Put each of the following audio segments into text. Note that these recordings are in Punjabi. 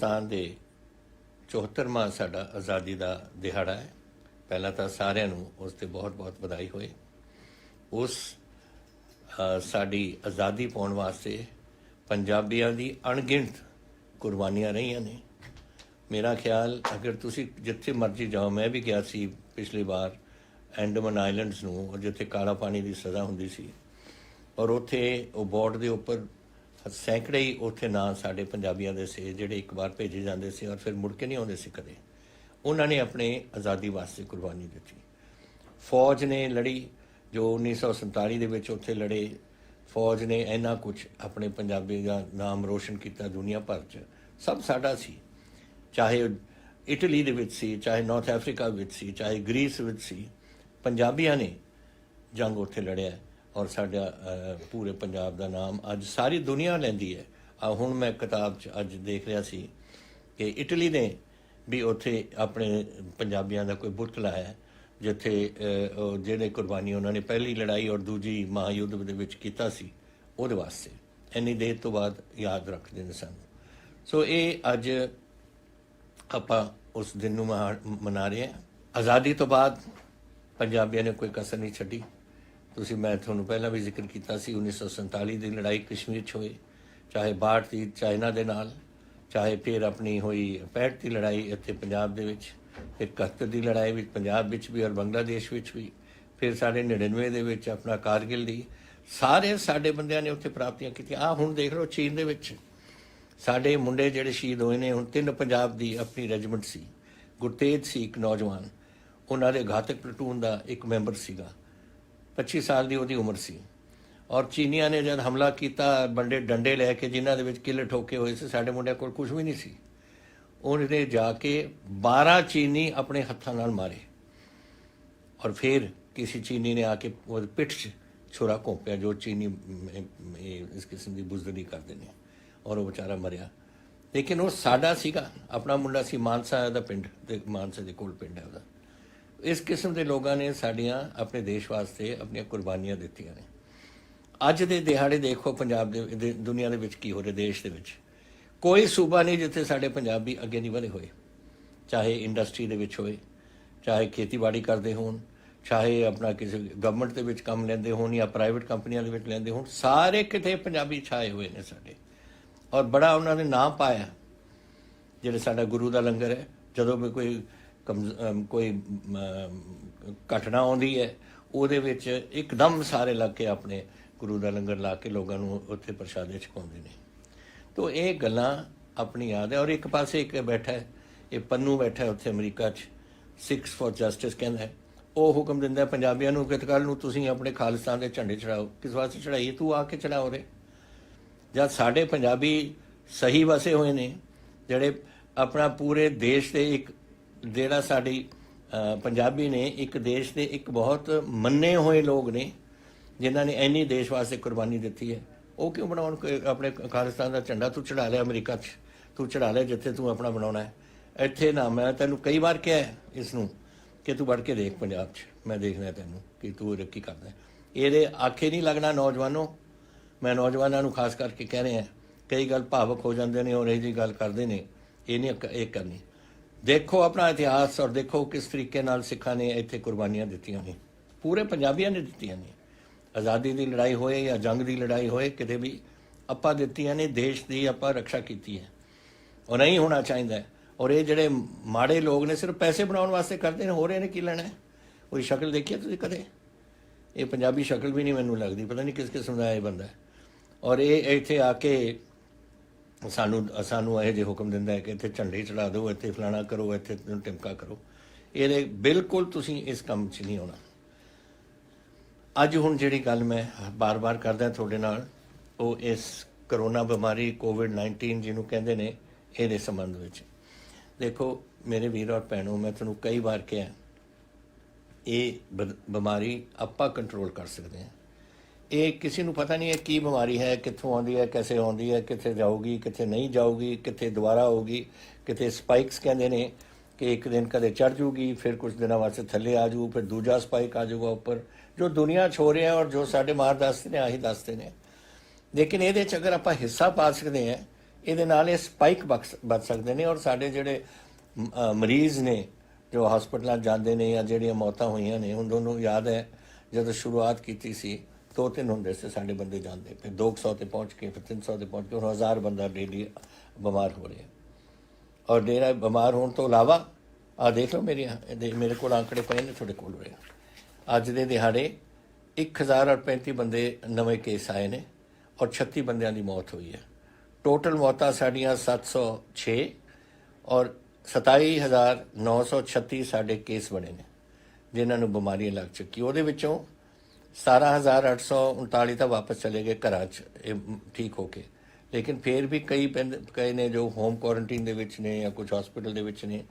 खालिस्तान के 74वां साडा आज़ादी का दिहाड़ा है। पहला तो सारिਆਂ ਨੂੰ ਉਸ ਤੇ बहुत बहुत ਵਧਾਈ ਹੋਏ। उस साड़ी आज़ादी पाने वास्ते पंजाबियों की अणगिणत कुर्बानियां रही ने। मेरा ख्याल अगर तुसी जिथे मर्जी जाओ, मैं भी गया सी पिछली बार एंडमन आइलैंड्स नूं जिथे काला पानी की सज़ा हुंदी सी, और उत्थे वो बोर्ड के उपर सैकड़े ही उत्थे नाम साडे पंजाबियों के से जिहड़े एक बार भेजे जाते सी और फिर मुड़ के नहीं आउंदे सी कदे। उन्होंने अपने आज़ादी वास्ते कुर्बानी दी। फौज ने लड़ी जो 1947 ਦੇ ਵਿੱਚ ਉੱਥੇ लड़े। फौज ने इन्ना कुछ अपने पंजाबी का नाम रोशन किया दुनिया भर च। सब साडा सी, चाहे इटली दे विच सी, चाहे नॉर्थ अफ्रीका विच सी, चाहे ग्रीस विच सी, पंजाबियों ने जंग उत्थे लड़िया और साडा पूरे पंजाब का नाम अज सारी दुनिया लैंदी है। हुण मैं किताब च अज देख रहा सी कि इटली ने भी उत्थे अपने पंजाबियों का कोई बुत लाया जिथे जिहड़े कुर्बानी उन्होंने पहली लड़ाई और दूजी महायुद्ध दे विच कीता सी उहदे वास्ते इन्नी देर तो बाद याद रखते हैं सन। सो ये अज आपां उस दिन नूं मना रहे हैं। आज़ादी तो बाद पंजाबियों ने कोई कसर नहीं छड्डी। तुसीं मैं तुहानूं पहला भी जिक्र किया सी 1947 की लड़ाई कश्मीर च होई, चाहे 62 की चाइना दे नाल, चाहे फिर अपनी हुई 65 की लड़ाई इत्थे पंजाब दे विच, फिर 71 की लड़ाई भी पंजाब विच भी और बांग्लादेश विच भी, फिर साढ़े 99 दे विच अपना कारगिल दी, सारे साडे बंदियां ने उत्थे प्राप्तियां कीतियां। हुण देख लो चीन दे विच साडे मुंडे जिहड़े शहीद होए ने, हुण 3 पंजाब की अपनी रेजिमेंट सी। गुरतेज सी एक नौजवान, उन्हां दे घातक प्लटून का एक मैंबर सीगा, 25 साल की उहदी उम्र सी। और चीनिया ने जब हमला किया बंडे डंडे लैके जिन्हों के किले ठोके हुए से, साडे मुंडिया कोल कुछ भी नहीं सी। उन्हें जाके 12 चीनी अपने हत्थों नाल मारे और फिर किसी चीनी ने आके वो पिठ च छुरा घोंपिया जो चीनी इस किस्म की बुजदगी करते हैं, और वो बेचारा मरिया। लेकिन वो साडा सीगा, अपना मुंडा सी, मानसा दा पिंड, मानसा के कोल पिंड है उसदा। इस किस्म के लोगों ने साड़ियाँ अपने देश वास्ते अपनी कुर्बानियां दित्तियां ने। अज दे दिहाड़े देखो पंजाब दे दुनिया दे विच की हो रहा, देश दे विच कोई सूबा नहीं जिथे साडे पंजाबी अगे नहीं बढ़े हुए, चाहे इंडस्ट्री दे विच होए, चाहे खेतीबाड़ी करते होण, चाहे अपना किसी गवर्नमेंट दे विच काम लैंदे होण या प्राइवेट कंपनियां दे विच लैंदे होण, सारे किते पंजाबी छाए हुए ने साडे। और बड़ा उन्होंने नाम पाया जिहड़े साडा गुरु दा लंगर है। जदों भी कोई घटना आउंदी है उहदे विच एकदम सारे लग के अपने गुरु का लंगर ला के लोगों को उत्थे प्रशादे छकाउंदे ने। तो ये गल्लां अपनी याद है। और एक पासे एक बैठा है, ये पन्नू बैठा है उत्थे अमरीका च, सिक्स फॉर जस्टिस कहंदा है। वो हुक्म दिंदा पंजाबियों नूं कि कल नूं तुसीं अपने खालिस्तान के झंडे चढ़ाओ। किस वास्ते चढ़ाइए? तू आके चढ़ाओ रे। जब साडे पंजाबी सही वसे हुए ने, जिहड़े अपना पूरे देश के एक जिहड़ा साडी पंजाबी ने एक देश के एक बहुत मन्ने हुए लोग ने जिन्हों ने इन्नी देश वास्ते कुर्बानी दी है, वो क्यों बनाओ अपने खालिस्तान का झंडा? तू चढ़ा लिया अमरीका च, तू चढ़ा लिया जिथे तू अपना बनाना है। इत्थे ना मैं तेनों कई बार कहा है इसनूं कि तू बढ़ के देख पंजाब च, मैं देखना तेनों कि तू तरक्की करता है। ये आखे नहीं लगना नौजवानों। मैं नौजवानों को खास करके कह रहे हैं, कई गल भावुक हो जाते हैं और यही जी गल करते हैं, ये नहीं एक करनी। देखो अपना इतिहास और देखो किस तरीके नाल सिखा ने इत्थे कुर्बानियां दित्तियां ने, पूरे पंजाबियों ने दित्तियां ने। आज़ादी की लड़ाई होए या जंग की लड़ाई होए, किते भी आपां दित्तियां ने, देश की आपां रक्षा की है और नहीं होना चाहिए। और ये जिहड़े माड़े लोग ने सिर्फ पैसे बनाने वास्ते करते हैं, हो रहे ने की लेना है। कोई शक्ल देखी तुसीं कदे? ये पंजाबी शक्ल भी नहीं मैनूं लगदी, पता नहीं किस किस्म का ये बंदा है। और ये इत्थे आके सानू यह जे हुक्म दिंदा है कि इत्थे झंडे चढ़ा दो, इत्थे फलाना करो, इत्थे टिमका करो। ये बिल्कुल तुसीं इस काम च नहीं होना। अज हुण जिहड़ी गल मैं बार बार करदा तुहाडे नाल, वो इस करोना बीमारी कोविड-19 जिन्हों कहते हैं ये संबंध में। देखो मेरे वीर और भैनों, मैं तुहानूं कई बार कहा ये बीमारी आपां कंट्रोल कर सकते हैं। ये किसी को पता नहीं है की बीमारी है, कित्थों आती है, कैसे आती है, कित्थे जाऊगी, कित्थे नहीं जाऊगी, कित्थे दोबारा होगी, कित्थे स्पाइक्स कहते हैं कि एक दिन कदे चढ़ जूगी, फिर कुछ दिनों वास्ते थले आ जू, फिर दूजा स्पाइक आ जाऊगा उपर। जो दुनिया छो रहे हैं और जो साढ़े मार दसते हैं आही दसते हैं। लेकिन ये अगर आप हिस्सा पा सकते हैं ਇਹਦੇ ਨਾਲ ਇਹ ਸਪਾਈਕ ਬਚ ਸਕਦੇ ਨੇ। ਔਰ ਸਾਡੇ ਜਿਹੜੇ ਮਰੀਜ਼ ਨੇ ਜੋ ਹਸਪਤਾਲਾਂ ਜਾਂਦੇ ਨੇ ਜਾਂ ਜਿਹੜੀਆਂ ਮੌਤਾਂ ਹੋਈਆਂ ਨੇ, ਹੁਣ ਤੁਹਾਨੂੰ ਯਾਦ ਹੈ ਜਦੋਂ ਸ਼ੁਰੂਆਤ ਕੀਤੀ ਸੀ 2-3 ਹੁੰਦੇ ਸੀ ਸਾਡੇ ਬੰਦੇ ਜਾਂਦੇ, ਫਿਰ 200 ਤੇ ਪਹੁੰਚ ਕੇ, ਫਿਰ 300 ਤੇ ਪਹੁੰਚ ਕੇ, ਹੁਣ 1000 ਬੰਦਾ ਡੇਲੀ ਬਿਮਾਰ ਹੋ ਰਿਹਾ। ਔਰ ਡੇਰਾ ਬਿਮਾਰ ਹੋਣ ਤੋਂ ਇਲਾਵਾ ਆਹ ਦੇਖ ਲਓ ਮੇਰੇ ਕੋਲ ਆંકੜੇ ਪਏ ਨੇ, ਤੁਹਾਡੇ ਕੋਲ ਰਹੇ ਅੱਜ ਦੇ ਦਿਹਾੜੇ 1035 ਬੰਦੇ ਨਵੇਂ ਕੇਸ ਆਏ ਨੇ ਔਰ 36 ਬੰਦਿਆਂ ਦੀ ਮੌਤ ਹੋਈ ਹੈ। ਟੋਟਲ ਮੌਤਾਂ ਸਾਡੀਆਂ 706 ਔਰ 27,936 ਸਾਡੇ ਕੇਸ ਬਣੇ ਨੇ ਜਿਨ੍ਹਾਂ ਨੂੰ ਬਿਮਾਰੀਆਂ ਲੱਗ ਚੁੱਕੀ। ਉਹਦੇ ਵਿੱਚੋਂ 17,839 ਤਾਂ ਵਾਪਸ ਚਲੇ ਗਏ ਘਰਾਂ 'ਚ ਇਹ ਠੀਕ ਹੋ ਕੇ, ਲੇਕਿਨ ਫਿਰ ਵੀ ਕਈ ਨੇ ਜੋ ਹੋਮ ਕੁਆਰੰਟੀਨ ਦੇ ਵਿੱਚ ਨੇ ਜਾਂ ਕੁਝ ਹਸਪੀਟਲ ਦੇ ਵਿੱਚ ਨੇ।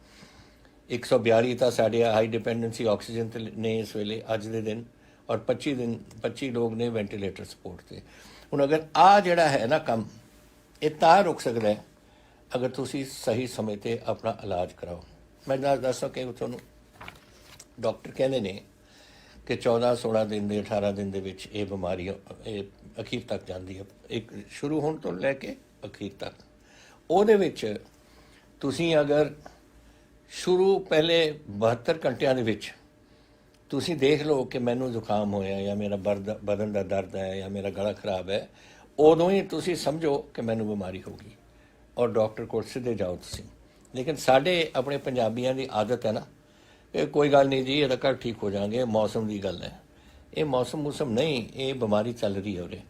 142 ਤਾਂ ਸਾਡੇ ਹਾਈ ਡਿਪੈਂਡੈਂਸੀ ਆਕਸੀਜਨ 'ਤੇ ਨੇ ਇਸ ਵੇਲੇ ਅੱਜ ਦੇ ਦਿਨ, ਔਰ 25 ਲੋਕ ਨੇ ਵੈਂਟੀਲੇਟਰ ਸਪੋਰਟ 'ਤੇ। ਹੁਣ ਅਗਰ ਆਹ ਜਿਹੜਾ ਹੈ ਨਾ ਕੰਮ, ਇਹ ਤਾਂ ਰੁਕ ਸਕਦਾ ਹੈ ਅਗਰ ਤੁਸੀਂ ਸਹੀ ਸਮੇਂ 'ਤੇ ਆਪਣਾ ਇਲਾਜ ਕਰਾਓ। ਮੈਂ ਦੱਸ ਕਿ ਤੁਹਾਨੂੰ ਡਾਕਟਰ ਕਹਿੰਦੇ ਨੇ ਕਿ 14-16 ਦਿਨ ਦੇ 18 ਦਿਨ ਦੇ ਵਿੱਚ ਇਹ ਬਿਮਾਰੀ ਇਹ ਅਖੀਰ ਤੱਕ ਜਾਂਦੀ ਹੈ, ਇੱਕ ਸ਼ੁਰੂ ਹੋਣ ਤੋਂ ਲੈ ਕੇ ਅਖੀਰ ਤੱਕ। ਉਹਦੇ ਵਿੱਚ ਤੁਸੀਂ ਅਗਰ ਸ਼ੁਰੂ ਪਹਿਲੇ 72 ਘੰਟਿਆਂ ਦੇ ਵਿੱਚ ਤੁਸੀਂ ਦੇਖ ਲਓ ਕਿ ਮੈਨੂੰ ਜ਼ੁਕਾਮ ਹੋਇਆ ਜਾਂ ਮੇਰਾ ਬਦਨ ਦਾ ਦਰਦ ਹੈ ਜਾਂ ਮੇਰਾ ਗਲਾ ਖਰਾਬ ਹੈ, ਉਦੋਂ ਹੀ ਤੁਸੀਂ ਸਮਝੋ ਕਿ ਮੈਨੂੰ ਬਿਮਾਰੀ ਹੋ ਗਈ ਔਰ ਡਾਕਟਰ ਕੋਲ ਸਿੱਧੇ ਜਾਓ ਤੁਸੀਂ। ਲੇਕਿਨ ਸਾਡੇ ਆਪਣੇ ਪੰਜਾਬੀਆਂ ਦੀ ਆਦਤ ਹੈ ਨਾ ਕਿ ਕੋਈ ਗੱਲ ਨਹੀਂ ਜੀ, ਇਹਦਾ ਘਰ ਠੀਕ ਹੋ ਜਾਣਗੇ, ਮੌਸਮ ਦੀ ਗੱਲ ਹੈ। ਇਹ ਮੌਸਮ ਨਹੀਂ, ਇਹ ਬਿਮਾਰੀ ਚੱਲ ਰਹੀ ਹੈ ਉਰੇ।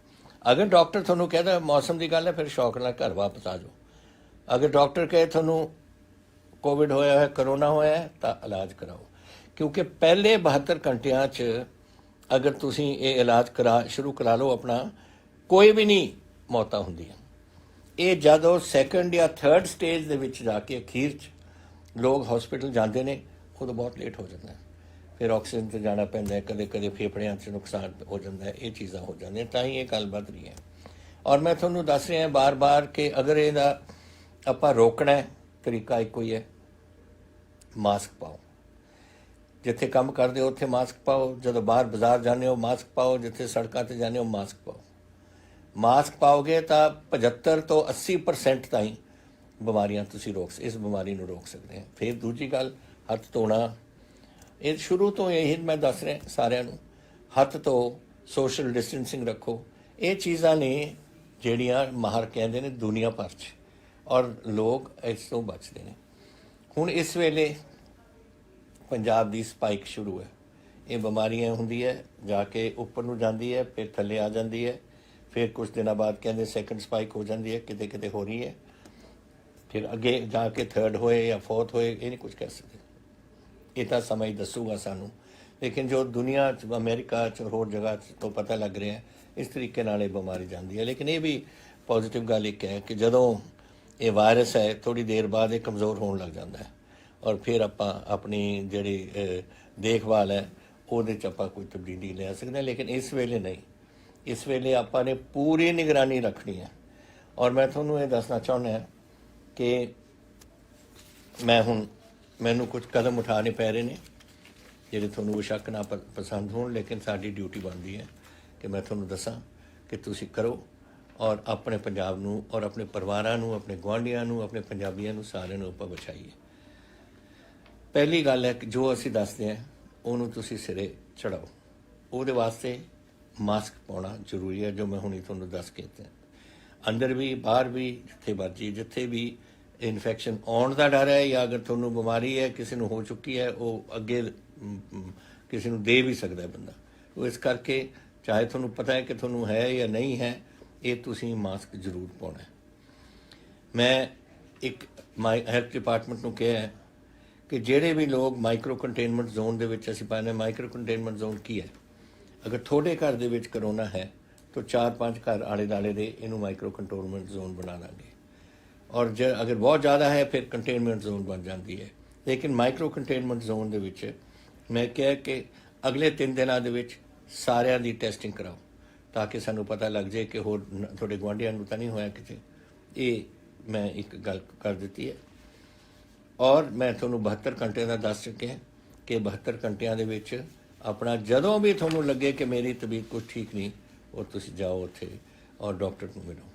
ਅਗਰ ਡਾਕਟਰ ਤੁਹਾਨੂੰ ਕਹਿੰਦਾ ਮੌਸਮ ਦੀ ਗੱਲ ਹੈ, ਫਿਰ ਸ਼ੌਕ ਨਾਲ ਘਰ ਵਾਪਸ ਆ ਜਾਓ। ਅਗਰ ਡਾਕਟਰ ਕਹੇ ਤੁਹਾਨੂੰ ਕੋਵਿਡ ਹੋਇਆ ਹੈ, ਕਰੋਨਾ ਹੋਇਆ ਹੈ, ਤਾਂ ਇਲਾਜ ਕਰਾਓ। ਕਿਉਂਕਿ ਪਹਿਲੇ 72 ਘੰਟਿਆਂ 'ਚ ਅਗਰ ਤੁਸੀਂ ਇਹ ਇਲਾਜ ਸ਼ੁਰੂ ਕਰਾ ਲਓ ਆਪਣਾ, ਕੋਈ ਵੀ ਨਹੀਂ ਮੌਤਾਂ ਹੁੰਦੀਆਂ। ਇਹ ਜਦੋਂ ਸੈਕੰਡ ਜਾਂ ਥਰਡ ਸਟੇਜ ਦੇ ਵਿੱਚ ਜਾ ਕੇ ਅਖੀਰ 'ਚ ਲੋਕ ਹਸਪੀਟਲ ਜਾਂਦੇ ਨੇ, ਉਦੋਂ ਬਹੁਤ ਲੇਟ ਹੋ ਜਾਂਦਾ। ਫਿਰ ਆਕਸੀਜਨ 'ਤੇ ਜਾਣਾ ਪੈਂਦਾ ਹੈ, ਕਦੇ ਫੇਫੜਿਆਂ 'ਚ ਨੁਕਸਾਨ ਹੋ ਜਾਂਦਾ ਹੈ, ਇਹ ਚੀਜ਼ਾਂ ਹੋ ਜਾਂਦੀਆਂ। ਤਾਂ ਹੀ ਇਹ ਗੱਲ ਵੱਧ ਰਹੀ ਹੈ। ਔਰ ਮੈਂ ਤੁਹਾਨੂੰ ਦੱਸ ਰਿਹਾ ਬਾਰ-ਬਾਰ ਕਿ ਅਗਰ ਇਹਦਾ ਆਪਾਂ ਰੋਕਣਾ ਹੈ, ਤਰੀਕਾ ਇੱਕੋ ਹੀ ਹੈ, ਮਾਸਕ ਪਾਓ। ਜਿੱਥੇ ਕੰਮ ਕਰਦੇ ਹੋ ਉੱਥੇ ਮਾਸਕ ਪਾਓ, ਜਦੋਂ ਬਾਹਰ ਬਾਜ਼ਾਰ ਜਾਂਦੇ ਹੋ ਮਾਸਕ ਪਾਓ, ਜਿੱਥੇ ਸੜਕਾਂ 'ਤੇ ਜਾਂਦੇ ਹੋ ਮਾਸਕ ਪਾਓ। ਮਾਸਕ ਪਾਓਗੇ ਤਾਂ 75 ਤੋਂ 80% ਤਾਈਂ ਬਿਮਾਰੀਆਂ ਤੁਸੀਂ ਇਸ ਬਿਮਾਰੀ ਨੂੰ ਰੋਕ ਸਕਦੇ ਹੋ। ਫਿਰ ਦੂਜੀ ਗੱਲ, ਹੱਥ ਧੋਣਾ। ਇਹ ਸ਼ੁਰੂ ਤੋਂ ਇਹੀ ਮੈਂ ਦੱਸ ਰਿਹਾ ਸਾਰਿਆਂ ਨੂੰ, ਹੱਥ ਧੋ, ਸੋਸ਼ਲ ਡਿਸਟੈਂਸਿੰਗ ਰੱਖੋ। ਇਹ ਚੀਜ਼ਾਂ ਨੇ ਜਿਹੜੀਆਂ ਮਾਹਰ ਕਹਿੰਦੇ ਨੇ ਦੁਨੀਆ ਭਰ 'ਚ, ਔਰ ਲੋਕ ਇਸ ਤੋਂ ਬਚਦੇ ਨੇ। ਹੁਣ ਇਸ ਵੇਲੇ ਪੰਜਾਬ ਦੀ ਸਪਾਈਕ ਸ਼ੁਰੂ ਹੈ। ਇਹ ਬਿਮਾਰੀਆਂ ਹੁੰਦੀ ਹੈ, ਜਾ ਕੇ ਉੱਪਰ ਨੂੰ ਜਾਂਦੀ ਹੈ, ਫਿਰ ਥੱਲੇ ਆ ਜਾਂਦੀ ਹੈ, ਫਿਰ ਕੁਝ ਦਿਨਾਂ ਬਾਅਦ ਕਹਿੰਦੇ ਸੈਕੰਡ ਸਪਾਈਕ ਹੋ ਜਾਂਦੀ ਹੈ, ਕਿਤੇ ਹੋ ਰਹੀ ਹੈ, ਫਿਰ ਅੱਗੇ ਜਾ ਕੇ ਥਰਡ ਹੋਏ ਜਾਂ ਫੋਰਥ ਹੋਏ, ਇਹ ਨਹੀਂ ਕੁਝ ਕਹਿ ਸਕਦੇ। ਇਹ ਤਾਂ ਸਮਾਂ ਹੀ ਦੱਸੂਗਾ ਸਾਨੂੰ। ਲੇਕਿਨ ਜੋ ਦੁਨੀਆ 'ਚ, ਅਮਰੀਕਾ 'ਚ, ਹੋਰ ਜਗ੍ਹਾ 'ਚ ਤੋਂ ਪਤਾ ਲੱਗ ਰਿਹਾ, ਇਸ ਤਰੀਕੇ ਨਾਲ ਇਹ ਬਿਮਾਰੀ ਜਾਂਦੀ ਹੈ। ਲੇਕਿਨ ਇਹ ਵੀ ਪੋਜ਼ੀਟਿਵ ਗੱਲ ਇੱਕ ਹੈ ਕਿ ਜਦੋਂ ਇਹ ਵਾਇਰਸ ਹੈ, ਥੋੜ੍ਹੀ ਦੇਰ ਬਾਅਦ ਇਹ ਕਮਜ਼ੋਰ ਹੋਣ ਲੱਗ ਜਾਂਦਾ ਹੈ, ਔਰ ਫਿਰ ਆਪਾਂ ਆਪਣੀ ਜਿਹੜੀ ਦੇਖਭਾਲ ਹੈ ਉਹਦੇ 'ਚ ਆਪਾਂ ਕੋਈ ਤਬਦੀਲੀ ਲੈ ਸਕਦੇ ਹਾਂ। ਲੇਕਿਨ ਇਸ ਵੇਲੇ ਨਹੀਂ, ਇਸ ਵੇਲੇ ਆਪਾਂ ਨੇ ਪੂਰੀ ਨਿਗਰਾਨੀ ਰੱਖਣੀ ਹੈ। ਔਰ ਮੈਂ ਤੁਹਾਨੂੰ ਇਹ ਦੱਸਣਾ ਚਾਹੁੰਦਾ ਕਿ ਮੈਨੂੰ ਕੁਝ ਕਦਮ ਉਠਾਉਣੇ ਪੈ ਰਹੇ ਨੇ ਜਿਹੜੇ ਤੁਹਾਨੂੰ ਬੇਸ਼ੱਕ ਨਾ ਪਸੰਦ ਹੋਣ, ਲੇਕਿਨ ਸਾਡੀ ਡਿਊਟੀ ਬਣਦੀ ਹੈ ਕਿ ਮੈਂ ਤੁਹਾਨੂੰ ਦੱਸਾਂ ਕਿ ਤੁਸੀਂ ਕਰੋ ਔਰ ਆਪਣੇ ਪੰਜਾਬ ਨੂੰ ਔਰ ਆਪਣੇ ਪਰਿਵਾਰਾਂ ਨੂੰ, ਆਪਣੇ ਗੁਆਂਢੀਆਂ ਨੂੰ, ਆਪਣੇ ਪੰਜਾਬੀਆਂ ਨੂੰ, ਸਾਰਿਆਂ ਨੂੰ ਆਪਾਂ ਬਚਾਈਏ। ਪਹਿਲੀ ਗੱਲ ਹੈ ਕਿ ਜੋ ਅਸੀਂ ਦੱਸਦੇ ਹਾਂ ਉਹਨੂੰ ਤੁਸੀਂ ਸਿਰੇ ਚੜਾਓ। ਉਹਦੇ ਵਾਸਤੇ ਮਾਸਕ ਪਾਉਣਾ ਜ਼ਰੂਰੀ ਹੈ, ਜੋ ਮੈਂ ਹੁਣੀ ਤੁਹਾਨੂੰ ਦੱਸ ਕੇ ਦਿੱਤਾ। ਅੰਦਰ ਵੀ ਬਾਹਰ ਵੀ, ਜਿੱਥੇ ਮਰਜੀ, ਜਿੱਥੇ ਵੀ ਇਨਫੈਕਸ਼ਨ ਆਉਣ ਦਾ ਡਰ ਹੈ ਜਾਂ ਅਗਰ ਤੁਹਾਨੂੰ ਬਿਮਾਰੀ ਹੈ, ਕਿਸੇ ਨੂੰ ਹੋ ਚੁੱਕੀ ਹੈ, ਉਹ ਅੱਗੇ ਕਿਸੇ ਨੂੰ ਦੇ ਵੀ ਸਕਦਾ ਬੰਦਾ। ਉਹ ਇਸ ਕਰਕੇ ਚਾਹੇ ਤੁਹਾਨੂੰ ਪਤਾ ਹੈ ਕਿ ਤੁਹਾਨੂੰ ਹੈ ਜਾਂ ਨਹੀਂ ਹੈ, ਇਹ ਤੁਸੀਂ ਮਾਸਕ ਜ਼ਰੂਰ ਪਾਉਣਾ। ਮੈਂ ਇੱਕ ਹੈਲਥ ਡਿਪਾਰਟਮੈਂਟ ਨੂੰ ਕਿਹਾ ਹੈ ਕਿ ਜਿਹੜੇ ਵੀ ਲੋਕ ਮਾਈਕਰੋ ਕੰਟੇਨਮੈਂਟ ਜ਼ੋਨ ਦੇ ਵਿੱਚ ਅਸੀਂ ਪਾਉਂਦੇ, ਮਾਈਕਰੋ ਕੰਟੇਨਮੈਂਟ ਜ਼ੋਨ ਕੀ ਹੈ? ਅਗਰ ਤੁਹਾਡੇ ਘਰ ਦੇ ਵਿੱਚ ਕਰੋਨਾ ਹੈ ਤਾਂ 4-5 ਘਰ ਆਲੇ ਦੁਆਲੇ ਦੇ ਇਹਨੂੰ ਮਾਈਕਰੋ ਕੰਟੇਨਮੈਂਟ ਜ਼ੋਨ ਬਣਾ ਦਾਂਗੇ। ਔਰ ਅਗਰ ਬਹੁਤ ਜ਼ਿਆਦਾ ਹੈ ਫਿਰ ਕੰਟੇਨਮੈਂਟ ਜ਼ੋਨ ਬਣ ਜਾਂਦੀ ਹੈ। ਲੇਕਿਨ ਮਾਈਕਰੋ ਕੰਟੇਨਮੈਂਟ ਜ਼ੋਨ ਦੇ ਵਿੱਚ ਮੈਂ ਕਿਹਾ ਕਿ ਅਗਲੇ 3 ਦਿਨਾਂ ਦੇ ਵਿੱਚ ਸਾਰਿਆਂ ਦੀ ਟੈਸਟਿੰਗ ਕਰਾਓ ਤਾਂ ਕਿ ਸਾਨੂੰ ਪਤਾ ਲੱਗ ਜਾਏ ਕਿ ਹੋਰ ਤੁਹਾਡੇ ਗੁਆਂਢੀਆਂ ਨੂੰ ਤਾਂ ਨਹੀਂ ਹੋਇਆ ਕਿਤੇ। ਇਹ ਮੈਂ ਇੱਕ ਗੱਲ ਕਰ ਦਿੱਤੀ ਹੈ। ਔਰ ਮੈਂ ਤੁਹਾਨੂੰ 72 ਘੰਟੇ ਦਾ ਦੱਸ ਚੁੱਕਿਆ ਕਿ 72 ਘੰਟਿਆਂ ਦੇ ਵਿੱਚ ਆਪਣਾ ਜਦੋਂ ਵੀ ਤੁਹਾਨੂੰ ਲੱਗੇ ਕਿ ਮੇਰੀ ਤਬੀਅਤ ਕੁਛ ਠੀਕ ਨਹੀਂ, ਉਹ ਤੁਸੀਂ ਜਾਓ ਉੱਥੇ ਔਰ ਡਾਕਟਰ ਨੂੰ ਮਿਲੋ।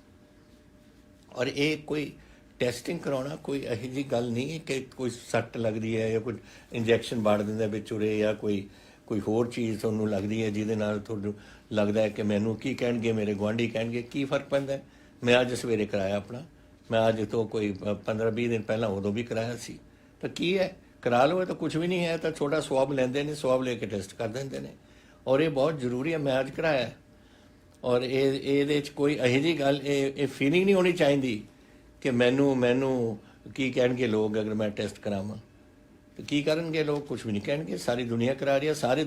ਔਰ ਇਹ ਕੋਈ ਟੈਸਟਿੰਗ ਕਰਾਉਣਾ ਕੋਈ ਇਹੋ ਜਿਹੀ ਗੱਲ ਨਹੀਂ ਹੈ ਕਿ ਕੋਈ ਸੱਟ ਲੱਗਦੀ ਹੈ ਜਾਂ ਕੋਈ ਇੰਜੈਕਸ਼ਨ ਬਾੜ ਦਿੰਦਾ ਵਿੱਚ ਉਰੇ ਜਾਂ ਕੋਈ ਹੋਰ ਚੀਜ਼ ਤੁਹਾਨੂੰ ਲੱਗਦੀ ਹੈ ਜਿਹਦੇ ਨਾਲ ਤੁਹਾਨੂੰ ਲੱਗਦਾ ਹੈ ਕਿ ਮੈਨੂੰ ਕੀ ਕਹਿਣਗੇ, ਮੇਰੇ ਗੁਆਂਢੀ ਕਹਿਣਗੇ। ਕੀ ਫਰਕ ਪੈਂਦਾ ਹੈ? ਮੈਂ ਅੱਜ ਸਵੇਰੇ ਕਰਾਇਆ ਆਪਣਾ, ਮੈਂ ਅੱਜ ਤੋਂ ਕੋਈ 15-20 ਦਿਨ ਪਹਿਲਾਂ ਉਦੋਂ ਵੀ ਕਰਾਇਆ ਸੀ। ਤਾਂ ਕੀ ਹੈ, ਕਰਾ ਲਓ, ਇਹ ਤਾਂ ਕੁਝ ਵੀ ਨਹੀਂ ਹੈ। ਤਾਂ ਛੋਟਾ ਸਵਾਬ ਲੈਂਦੇ ਨੇ, ਸਵਾਬ ਲੈ ਕੇ ਟੈਸਟ ਕਰ ਦਿੰਦੇ ਨੇ, ਔਰ ਇਹ ਬਹੁਤ ਜ਼ਰੂਰੀ ਹੈ। ਮੈਂ ਅੱਜ ਕਰਾਇਆ ਔਰ ਇਹਦੇ 'ਚ ਕੋਈ ਇਹੋ ਜਿਹੀ ਗੱਲ ਇਹ ਫੀਲਿੰਗ ਨਹੀਂ ਹੋਣੀ ਚਾਹੀਦੀ ਕਿ ਮੈਨੂੰ ਕੀ ਕਹਿਣਗੇ ਲੋਕ ਅਗਰ ਮੈਂ ਟੈਸਟ ਕਰਾਵਾਂ। तो की करनगे लोग? कुछ भी नहीं कहणगे। सारी दुनिया करा रही है, सारे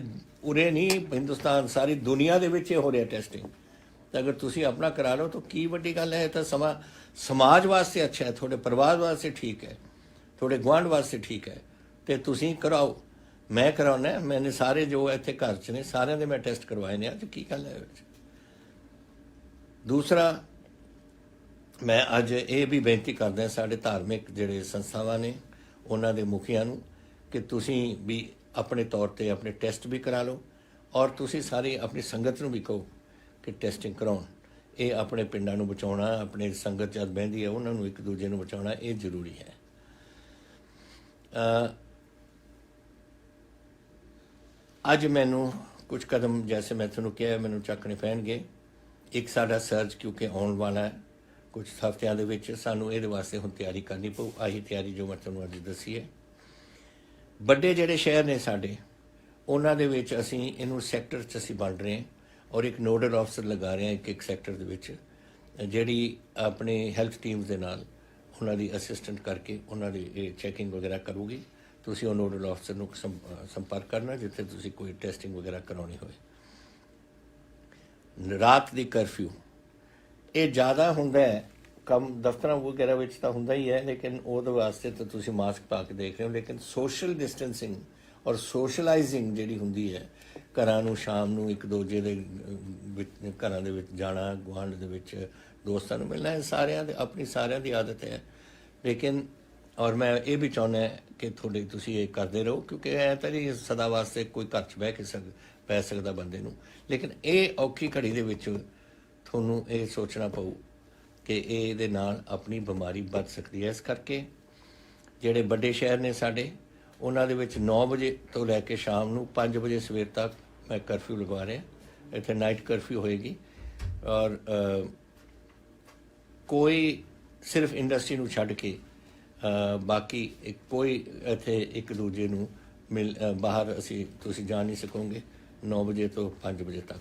उरे नहीं हिंदुस्तान सारी दुनिया दे विच हो रहा टेस्टिंग। तो अगर तुसी अपना करा लो तो की वड्डी गल है। तो समाज वास्ते अच्छा है, थोड़े परिवार वास्ते ठीक है, थोड़े गुआंढ वास्ते ठीक है। तो तुसी कराओ, मैं कराना, मैंने सारे जो इत्थे घर च ने सारे दे मैं टेस्ट करवाए ने। तो की गल है? दूसरा मैं अज ये भी बेनती करदा साडे धार्मिक जिहड़े संस्थावां ने उन्हां दे मुखियां नूं कि तुसी भी अपने तौर पर अपने टेस्ट भी करा लो और तुसी सारी अपनी संगत नूं भी कहो कि टेस्टिंग कराउण। ये अपने पिंडां नूं बचाउणा, अपने संगत जद बहिंदी है उन्हां नूं एक दूजे नूं बचाउणा, ये जरूरी है। अज मैनूं कुछ कदम जैसे मैं तुहानूं कहा मैनूं चकने पैणगे। एक साडा सर्च क्योंकि आउण वाला है कुछ हफ्तिਆਂ ਦੇ ਵਿੱਚ, ਸਾਨੂੰ ਇਹਦੇ ਵਾਸਤੇ ਹੁਣ ਤਿਆਰੀ ਕਰਨੀ ਪਊ। ਆਹੀ ਤਿਆਰੀ ਜੋ ਮੈਂ ਤੁਹਾਨੂੰ ਅੱਜ ਦੱਸੀ ਹੈ। ਵੱਡੇ ਜਿਹੜੇ ਸ਼ਹਿਰ ਨੇ ਸਾਡੇ ਉਹਨਾਂ ਦੇ ਵਿੱਚ ਅਸੀਂ ਇਹਨੂੰ ਸੈਕਟਰ 'ਚ ਅਸੀਂ ਵੰਡ ਰਹੇ ਹਾਂ ਔਰ ਇੱਕ ਨੋਡਲ ਅਫਸਰ ਲਗਾ ਰਹੇ ਹਾਂ ਇੱਕ ਸੈਕਟਰ ਦੇ ਵਿੱਚ, ਜਿਹੜੀ ਆਪਣੇ ਹੈਲਥ ਟੀਮਸ ਦੇ ਨਾਲ ਉਹਨਾਂ ਦੀ ਅਸਿਸਟੈਂਟ ਕਰਕੇ ਉਹਨਾਂ ਦੀ ਇਹ ਚੈਕਿੰਗ ਵਗੈਰਾ ਕਰੂਗੀ। ਤੁਸੀਂ ਉਹ ਨੋਡਲ ਅਫਸਰ ਨੂੰ ਸੰਪਰਕ ਕਰਨਾ ਜਿੱਥੇ ਤੁਸੀਂ ਕੋਈ ਟੈਸਟਿੰਗ ਵਗੈਰਾ ਕਰਾਉਣੀ ਹੋਵੇ। ਰਾਤ ਦੀ ਕਰਫਿਊ ਇਹ ਜ਼ਿਆਦਾ ਹੁੰਦਾ ਹੈ ਕੰਮ ਦਫ਼ਤਰਾਂ ਵਗੈਰਾ ਵਿੱਚ ਤਾਂ ਹੁੰਦਾ ਹੀ ਹੈ, ਲੇਕਿਨ ਉਹਦੇ ਵਾਸਤੇ ਤਾਂ ਤੁਸੀਂ ਮਾਸਕ ਪਾ ਕੇ ਦੇਖ ਰਹੇ ਹੋ। ਲੇਕਿਨ ਸੋਸ਼ਲ ਡਿਸਟੈਂਸਿੰਗ ਔਰ ਸੋਸ਼ਲਾਈਜ਼ਿੰਗ ਜਿਹੜੀ ਹੁੰਦੀ ਹੈ, ਘਰਾਂ ਨੂੰ ਸ਼ਾਮ ਨੂੰ ਇੱਕ ਦੂਜੇ ਦੇ ਵਿੱਚ ਘਰਾਂ ਦੇ ਵਿੱਚ ਜਾਣਾ, ਗੁਆਂਢ ਦੇ ਵਿੱਚ ਦੋਸਤਾਂ ਨੂੰ ਮਿਲਣਾ, ਇਹ ਸਾਰਿਆਂ ਦੇ ਆਪਣੀ ਸਾਰਿਆਂ ਦੀ ਆਦਤ ਹੈ। ਲੇਕਿਨ ਔਰ ਮੈਂ ਇਹ ਵੀ ਚਾਹੁੰਦਾ ਕਿ ਤੁਹਾਡੇ ਤੁਸੀਂ ਇਹ ਕਰਦੇ ਰਹੋ, ਕਿਉਂਕਿ ਐ ਤਾਂ ਨਹੀਂ ਸਦਾ ਵਾਸਤੇ ਕੋਈ ਘਰ 'ਚ ਬਹਿ ਕੇ ਪੈ ਸਕਦਾ ਬੰਦੇ ਨੂੰ। ਲੇਕਿਨ ਇਹ ਔਖੀ ਘੜੀ ਦੇ ਵਿੱਚ ਤੁਹਾਨੂੰ ਇਹ ਸੋਚਣਾ ਪਊ ਕਿ ਇਹਦੇ ਨਾਲ ਆਪਣੀ ਬਿਮਾਰੀ ਵੱਧ ਸਕਦੀ ਹੈ। ਇਸ ਕਰਕੇ ਜਿਹੜੇ ਵੱਡੇ ਸ਼ਹਿਰ ਨੇ ਸਾਡੇ ਉਹਨਾਂ ਦੇ ਵਿੱਚ 9 ਵਜੇ ਤੋਂ ਲੈ ਕੇ ਸ਼ਾਮ ਨੂੰ 5 ਵਜੇ ਸਵੇਰ ਤੱਕ ਮੈਂ ਕਰਫਿਊ ਲਗਵਾ ਰਿਹਾ। ਇੱਥੇ ਨਾਈਟ ਕਰਫਿਊ ਹੋਏਗੀ ਔਰ ਕੋਈ ਸਿਰਫ ਇੰਡਸਟਰੀ ਨੂੰ ਛੱਡ ਕੇ ਬਾਕੀ ਕੋਈ ਇੱਥੇ ਇੱਕ ਦੂਜੇ ਨੂੰ ਬਾਹਰ ਅਸੀਂ ਤੁਸੀਂ ਜਾ ਨਹੀਂ ਸਕੋਗੇ 9 ਵਜੇ ਤੋਂ 5 ਵਜੇ ਤੱਕ,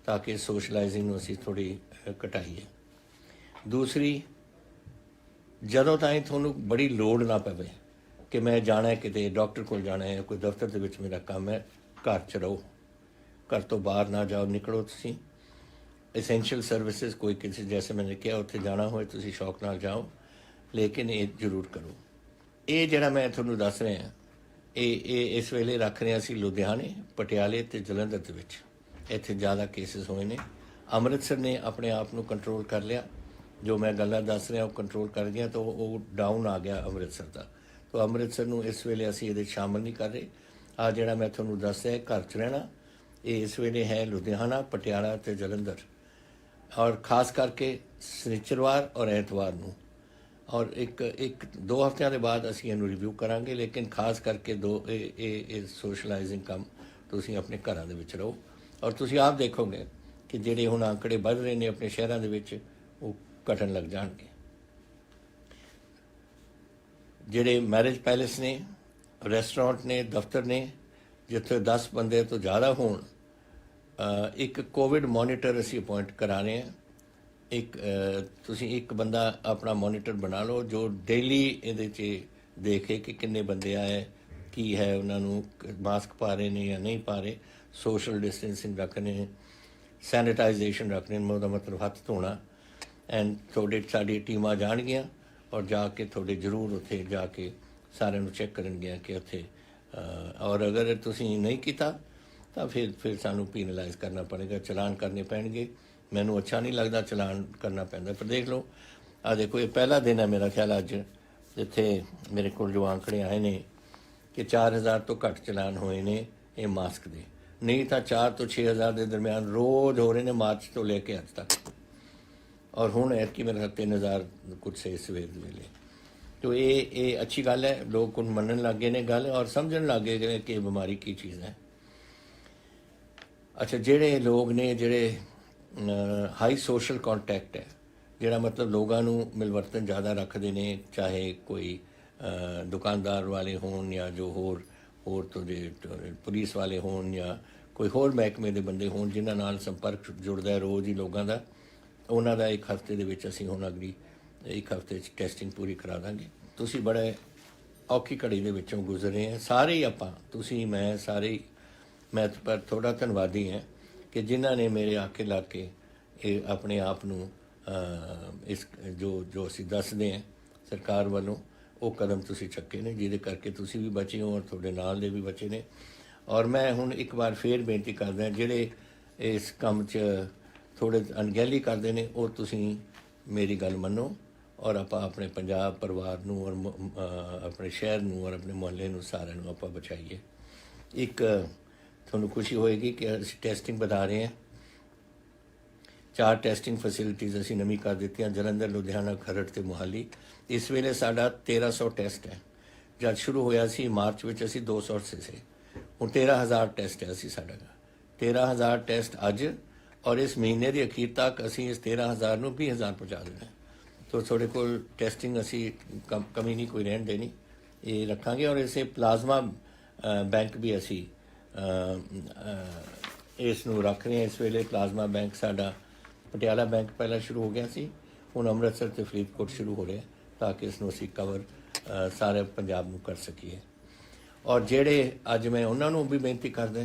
ਤਾਂ ਕਿ ਸੋਸ਼ਲਾਈਜ਼ਿੰਗ ਨੂੰ ਅਸੀਂ ਥੋੜ੍ਹੀ ਘਟਾਈਏ। ਦੂਸਰੀ, ਜਦੋਂ ਤਾਈਂ ਤੁਹਾਨੂੰ ਬੜੀ ਲੋੜ ਨਾ ਪਵੇ ਕਿ ਮੈਂ ਜਾਣਾ ਕਿਤੇ ਡਾਕਟਰ ਕੋਲ ਜਾਣਾ ਹੈ, ਕੋਈ ਦਫ਼ਤਰ ਦੇ ਵਿੱਚ ਮੇਰਾ ਕੰਮ ਹੈ, ਘਰ 'ਚ ਰਹੋ, ਘਰ ਤੋਂ ਬਾਹਰ ਨਾ ਜਾਓ, ਨਿਕਲੋ। ਤੁਸੀਂ ਐਸੈਂਸ਼ੀਅਲ ਸਰਵਿਸਿਜ਼ ਕੋਈ ਕਿਸੇ ਜੈਸੇ ਮੈंने ਕਿਹਾ ਉੱਥੇ ਜਾਣਾ ਹੋਏ ਤੁਸੀਂ ਸ਼ੌਕ ਨਾਲ ਜਾਓ, ਲੇਕਿਨ ਇਹ ਜ਼ਰੂਰ ਕਰੋ। ਇਹ ਜਿਹੜਾ ਮੈਂ ਤੁਹਾਨੂੰ ਦੱਸ ਰਿਹਾ ਇਹ ਇਸ ਵੇਲੇ ਰੱਖ ਰਹੇ ਅਸੀਂ ਲੁਧਿਆਣੇ, ਪਟਿਆਲੇ ਅਤੇ ਜਲੰਧਰ ਦੇ ਵਿੱਚ। ਇੱਥੇ ਜ਼ਿਆਦਾ ਕੇਸਿਸ ਹੋਏ ਨੇ। ਅੰਮ੍ਰਿਤਸਰ ਨੇ ਆਪਣੇ ਆਪ ਨੂੰ ਕੰਟਰੋਲ ਕਰ ਲਿਆ, ਜੋ ਮੈਂ ਗੱਲਾਂ ਦੱਸ ਰਿਹਾ ਉਹ ਕੰਟਰੋਲ ਕਰ ਗਿਆ, ਤਾਂ ਉਹ ਡਾਊਨ ਆ ਗਿਆ ਅੰਮ੍ਰਿਤਸਰ ਦਾ। ਤਾਂ ਅੰਮ੍ਰਿਤਸਰ ਨੂੰ ਇਸ ਵੇਲੇ ਅਸੀਂ ਇਹਦੇ ਸ਼ਾਮਲ ਨਹੀਂ ਕਰ ਰਹੇ। ਆ ਜਿਹੜਾ ਮੈਂ ਤੁਹਾਨੂੰ ਦੱਸਿਆ ਘਰ 'ਚ ਰਹਿਣਾ, ਇਹ ਇਸ ਵੇਲੇ ਹੈ ਲੁਧਿਆਣਾ, ਪਟਿਆਲਾ ਅਤੇ ਜਲੰਧਰ, ਔਰ ਖਾਸ ਕਰਕੇ ਸ਼ਨੀਚਰਵਾਰ ਔਰ ਐਤਵਾਰ ਨੂੰ। ਔਰ ਇੱਕ 2 ਹਫ਼ਤਿਆਂ ਦੇ ਬਾਅਦ ਅਸੀਂ ਇਹਨੂੰ ਰਿਵਿਊ ਕਰਾਂਗੇ। ਲੇਕਿਨ ਖਾਸ ਕਰਕੇ ਇਹ ਸੋਸ਼ਲਾਈਜ਼ਿੰਗ ਕੰਮ ਤੁਸੀਂ ਆਪਣੇ ਘਰਾਂ ਦੇ ਵਿੱਚ ਰਹੋ। ਔਰ ਤੁਸੀਂ ਆਪ ਦੇਖੋਗੇ ਕਿ ਜਿਹੜੇ ਹੁਣ ਆંકੜੇ ਵੱਧ ਰਹੇ ਨੇ ਆਪਣੇ ਸ਼ਹਿਰਾਂ ਦੇ ਵਿੱਚ ਉਹ ਘਟਣ ਲੱਗ ਜਾਣਗੇ। ਜਿਹੜੇ ਮੈਰਿਜ ਪੈਲੇਸ ਨੇ, ਰੈਸਟੋਰੈਂਟ ਨੇ, ਦਫ਼ਤਰ ਨੇ, ਜਿੱਥੇ 10 ਬੰਦੇ ਤੋਂ ਜ਼ਿਆਦਾ ਹੋਣ, ਇੱਕ ਕੋਵਿਡ ਮੋਨੀਟਰ ਅਸੀਂ ਅਪਾਇੰਟ ਕਰਾ ਰਹੇ ਹਾਂ। ਤੁਸੀਂ ਇੱਕ ਬੰਦਾ ਆਪਣਾ ਮੋਨੀਟਰ ਬਣਾ ਲਓ ਜੋ ਡੇਲੀ ਇਹਦੇ 'ਚ ਦੇਖੇ ਕਿ ਕਿੰਨੇ ਬੰਦੇ ਆਏ, ਕੀ ਹੈ, ਉਹਨਾਂ ਨੂੰ ਮਾਸਕ ਪਾ ਰਹੇ ਨੇ ਜਾਂ ਨਹੀਂ ਪਾ ਰਹੇ, ਸੋਸ਼ਲ ਡਿਸਟੈਂਸਿੰਗ ਰੱਖਣੇ, ਸੈਨੀਟਾਈਜੇਸ਼ਨ ਰੱਖਣੇ, ਉਹਦਾ ਮਤਲਬ ਹੱਥ ਧੋਣਾ। ਐਂਡ ਤੁਹਾਡੇ ਸਾਡੀ ਟੀਮਾਂ ਜਾਣਗੀਆਂ ਔਰ ਜਾ ਕੇ ਤੁਹਾਡੇ ਜ਼ਰੂਰ ਉੱਥੇ ਜਾ ਕੇ ਸਾਰਿਆਂ ਨੂੰ ਚੈੱਕ ਕਰਨਗੀਆਂ ਕਿ ਉੱਥੇ ਔਰ ਅਗਰ ਤੁਸੀਂ ਨਹੀਂ ਕੀਤਾ ਤਾਂ ਫਿਰ ਸਾਨੂੰ ਪੀਨਲਾਈਜ਼ ਕਰਨਾ ਪਵੇਗਾ, ਚਲਾਨ ਕਰਨੇ ਪੈਣਗੇ। ਮੈਨੂੰ ਅੱਛਾ ਨਹੀਂ ਲੱਗਦਾ ਚਲਾਨ ਕਰਨਾ ਪੈਂਦਾ, ਪਰ ਦੇਖ ਲਓ ਆ ਦੇਖੋ ਇਹ ਪਹਿਲਾ ਦਿਨ ਹੈ ਮੇਰਾ ਖਿਆਲ ਅੱਜ ਜਿੱਥੇ ਮੇਰੇ ਕੋਲ ਜੋ ਆંકੜੇ ਆਏ ਨੇ ਕਿ 4000 ਤੋਂ ਘੱਟ ਚਲਾਨ ਹੋਏ ਨੇ ਇਹ ਮਾਸਕ ਦੇ। ਨਹੀਂ ਤਾਂ 4 ਤੋਂ 6000 ਦੇ ਦਰਮਿਆਨ ਰੋਜ਼ ਹੋ ਰਹੇ ਨੇ ਮਾਰਚ ਤੋਂ ਲੈ ਕੇ ਅੱਜ ਤੱਕ। और हुण ऐतकी मेरे ख्याल 3000 कुछ से सवेर वेले। तो ये अच्छी गल है, लोग हुण मनन लग गए ने गल और समझण लग गए ने कि बीमारी की चीज़ है। अच्छा, ਜਿਹੜੇ ਲੋਕ ਨੇ ਜਿਹੜੇ ਹਾਈ ਸੋਸ਼ਲ ਕੰਟੈਕਟ ਹੈ, ਜਿਹੜਾ ਮਤਲਬ ਲੋਕਾਂ ਨੂੰ ਮਿਲਵਰਤਨ ਜ਼ਿਆਦਾ ਰੱਖਦੇ ਨੇ, ਚਾਹੇ ਕੋਈ ਦੁਕਾਨਦਾਰ ਵਾਲੇ ਹੋਣ ਜਾਂ ਜੋ ਹੋਰ ਤੋਂ ਦੇ ਪੁਲਿਸ ਵਾਲੇ ਹੋਣ ਜਾਂ ਕੋਈ ਹੋਰ ਮਹਿਕਮੇ ਦੇ ਬੰਦੇ ਹੋਣ ਜਿਨ੍ਹਾਂ ਨਾਲ ਸੰਪਰਕ ਜੁੜਦਾ ਹੈ ਰੋਜ਼ ਹੀ ਲੋਕਾਂ ਦਾ, ਉਹਨਾਂ ਦਾ ਇੱਕ ਹਫ਼ਤੇ ਦੇ ਵਿੱਚ ਅਸੀਂ ਹੁਣ ਅਗਲੀ ਇੱਕ ਹਫ਼ਤੇ 'ਚ ਟੈਸਟਿੰਗ ਪੂਰੀ ਕਰਾ ਦਾਂਗੇ। ਤੁਸੀਂ ਬੜੇ ਔਖੀ ਘੜੀ ਦੇ ਵਿੱਚੋਂ ਗੁਜ਼ਰੇ ਹੈ ਸਾਰੇ ਹੀ, ਆਪਾਂ ਤੁਸੀਂ ਮੈਂ ਸਾਰੇ ਹੀ। ਮੈਂ ਪਰ ਥੋੜ੍ਹਾ ਧੰਨਵਾਦੀ ਹਾਂ ਕਿ ਜਿਨ੍ਹਾਂ ਨੇ ਮੇਰੇ ਆਖੇ ਲਾ ਕੇ ਇਹ ਆਪਣੇ ਆਪ ਨੂੰ ਇਸ ਜੋ ਅਸੀਂ ਦੱਸਦੇ ਹਾਂ ਸਰਕਾਰ ਵੱਲੋਂ ਉਹ ਕਦਮ ਤੁਸੀਂ ਚੱਕੇ ਨੇ, ਜਿਹਦੇ ਕਰਕੇ ਤੁਸੀਂ ਵੀ ਬਚੇ ਹੋ ਔਰ ਤੁਹਾਡੇ ਨਾਲ ਦੇ ਵੀ ਬਚੇ ਨੇ। ਔਰ ਮੈਂ ਹੁਣ ਇੱਕ ਵਾਰ ਫੇਰ ਬੇਨਤੀ ਕਰਦਾ, ਜਿਹੜੇ ਇਸ ਕੰਮ 'ਚ ਥੋੜ੍ਹੇ ਅਣਗਹਿਲੀ ਕਰਦੇ ਨੇ ਉਹ ਤੁਸੀਂ ਮੇਰੀ ਗੱਲ ਮੰਨੋ ਔਰ ਆਪਾਂ ਆਪਣੇ ਪੰਜਾਬ ਪਰਿਵਾਰ ਨੂੰ ਔਰ ਆਪਣੇ ਸ਼ਹਿਰ ਨੂੰ ਔਰ ਆਪਣੇ ਮੁਹੱਲੇ ਨੂੰ ਸਾਰਿਆਂ ਨੂੰ ਆਪਾਂ ਬਚਾਈਏ। ਇੱਕ ਤੁਹਾਨੂੰ ਖੁਸ਼ੀ ਹੋਏਗੀ ਕਿ ਅਸੀਂ ਟੈਸਟਿੰਗ ਵਧਾ ਰਹੇ ਹਾਂ। 4 ਟੈਸਟਿੰਗ ਫੈਸਿਲਿਟੀਜ਼ ਅਸੀਂ ਨਵੀਂ ਕਰ ਦਿੱਤੀਆਂ, ਜਲੰਧਰ, ਲੁਧਿਆਣਾ, ਖਰੜ ਅਤੇ ਮੋਹਾਲੀ। ਇਸ ਵੇਲੇ ਸਾਡਾ 1300 ਟੈਸਟ ਹੈ। ਜਦ ਸ਼ੁਰੂ ਹੋਇਆ ਸੀ ਮਾਰਚ ਵਿੱਚ ਅਸੀਂ 200 ਸੀ, ਹੁਣ 13000 ਟੈਸਟ ਹੈ ਅਸੀਂ ਸਾਡਾ 13000 ਟੈਸਟ ਅੱਜ, ਔਰ ਇਸ ਮਹੀਨੇ ਦੀ ਅਖੀਰ ਤੱਕ ਅਸੀਂ ਇਸ 13000 ਨੂੰ 20000 ਪਹੁੰਚਾ ਦੇਣਾ। ਤੋ ਤੁਹਾਡੇ ਕੋਲ ਟੈਸਟਿੰਗ ਅਸੀਂ ਕਮੀ ਨਹੀਂ ਕੋਈ ਰਹਿਣ ਦੇਣੀ, ਇਹ ਰੱਖਾਂਗੇ। ਔਰ ਇਸੇ ਪਲਾਜ਼ਮਾ ਬੈਂਕ ਵੀ ਅਸੀਂ ਇਸ ਨੂੰ ਰੱਖ ਰਹੇ ਹਾਂ ਇਸ ਵੇਲੇ। ਪਲਾਜ਼ਮਾ ਬੈਂਕ ਸਾਡਾ ਪਟਿਆਲਾ ਬੈਂਕ ਪਹਿਲਾਂ ਸ਼ੁਰੂ ਹੋ ਗਿਆ ਸੀ, ਹੁਣ ਅੰਮ੍ਰਿਤਸਰ ਅਤੇ ਫਰੀਦਕੋਟ ਸ਼ੁਰੂ ਹੋ ਰਿਹਾ ਤਾਂ ਕਿ ਇਸ ਨੂੰ ਅਸੀਂ ਕਵਰ ਸਾਰੇ ਪੰਜਾਬ ਨੂੰ ਕਰ ਸਕੀਏ। ਔਰ ਜਿਹੜੇ ਅੱਜ ਮੈਂ ਉਹਨਾਂ ਨੂੰ ਵੀ ਬੇਨਤੀ ਕਰਦਾ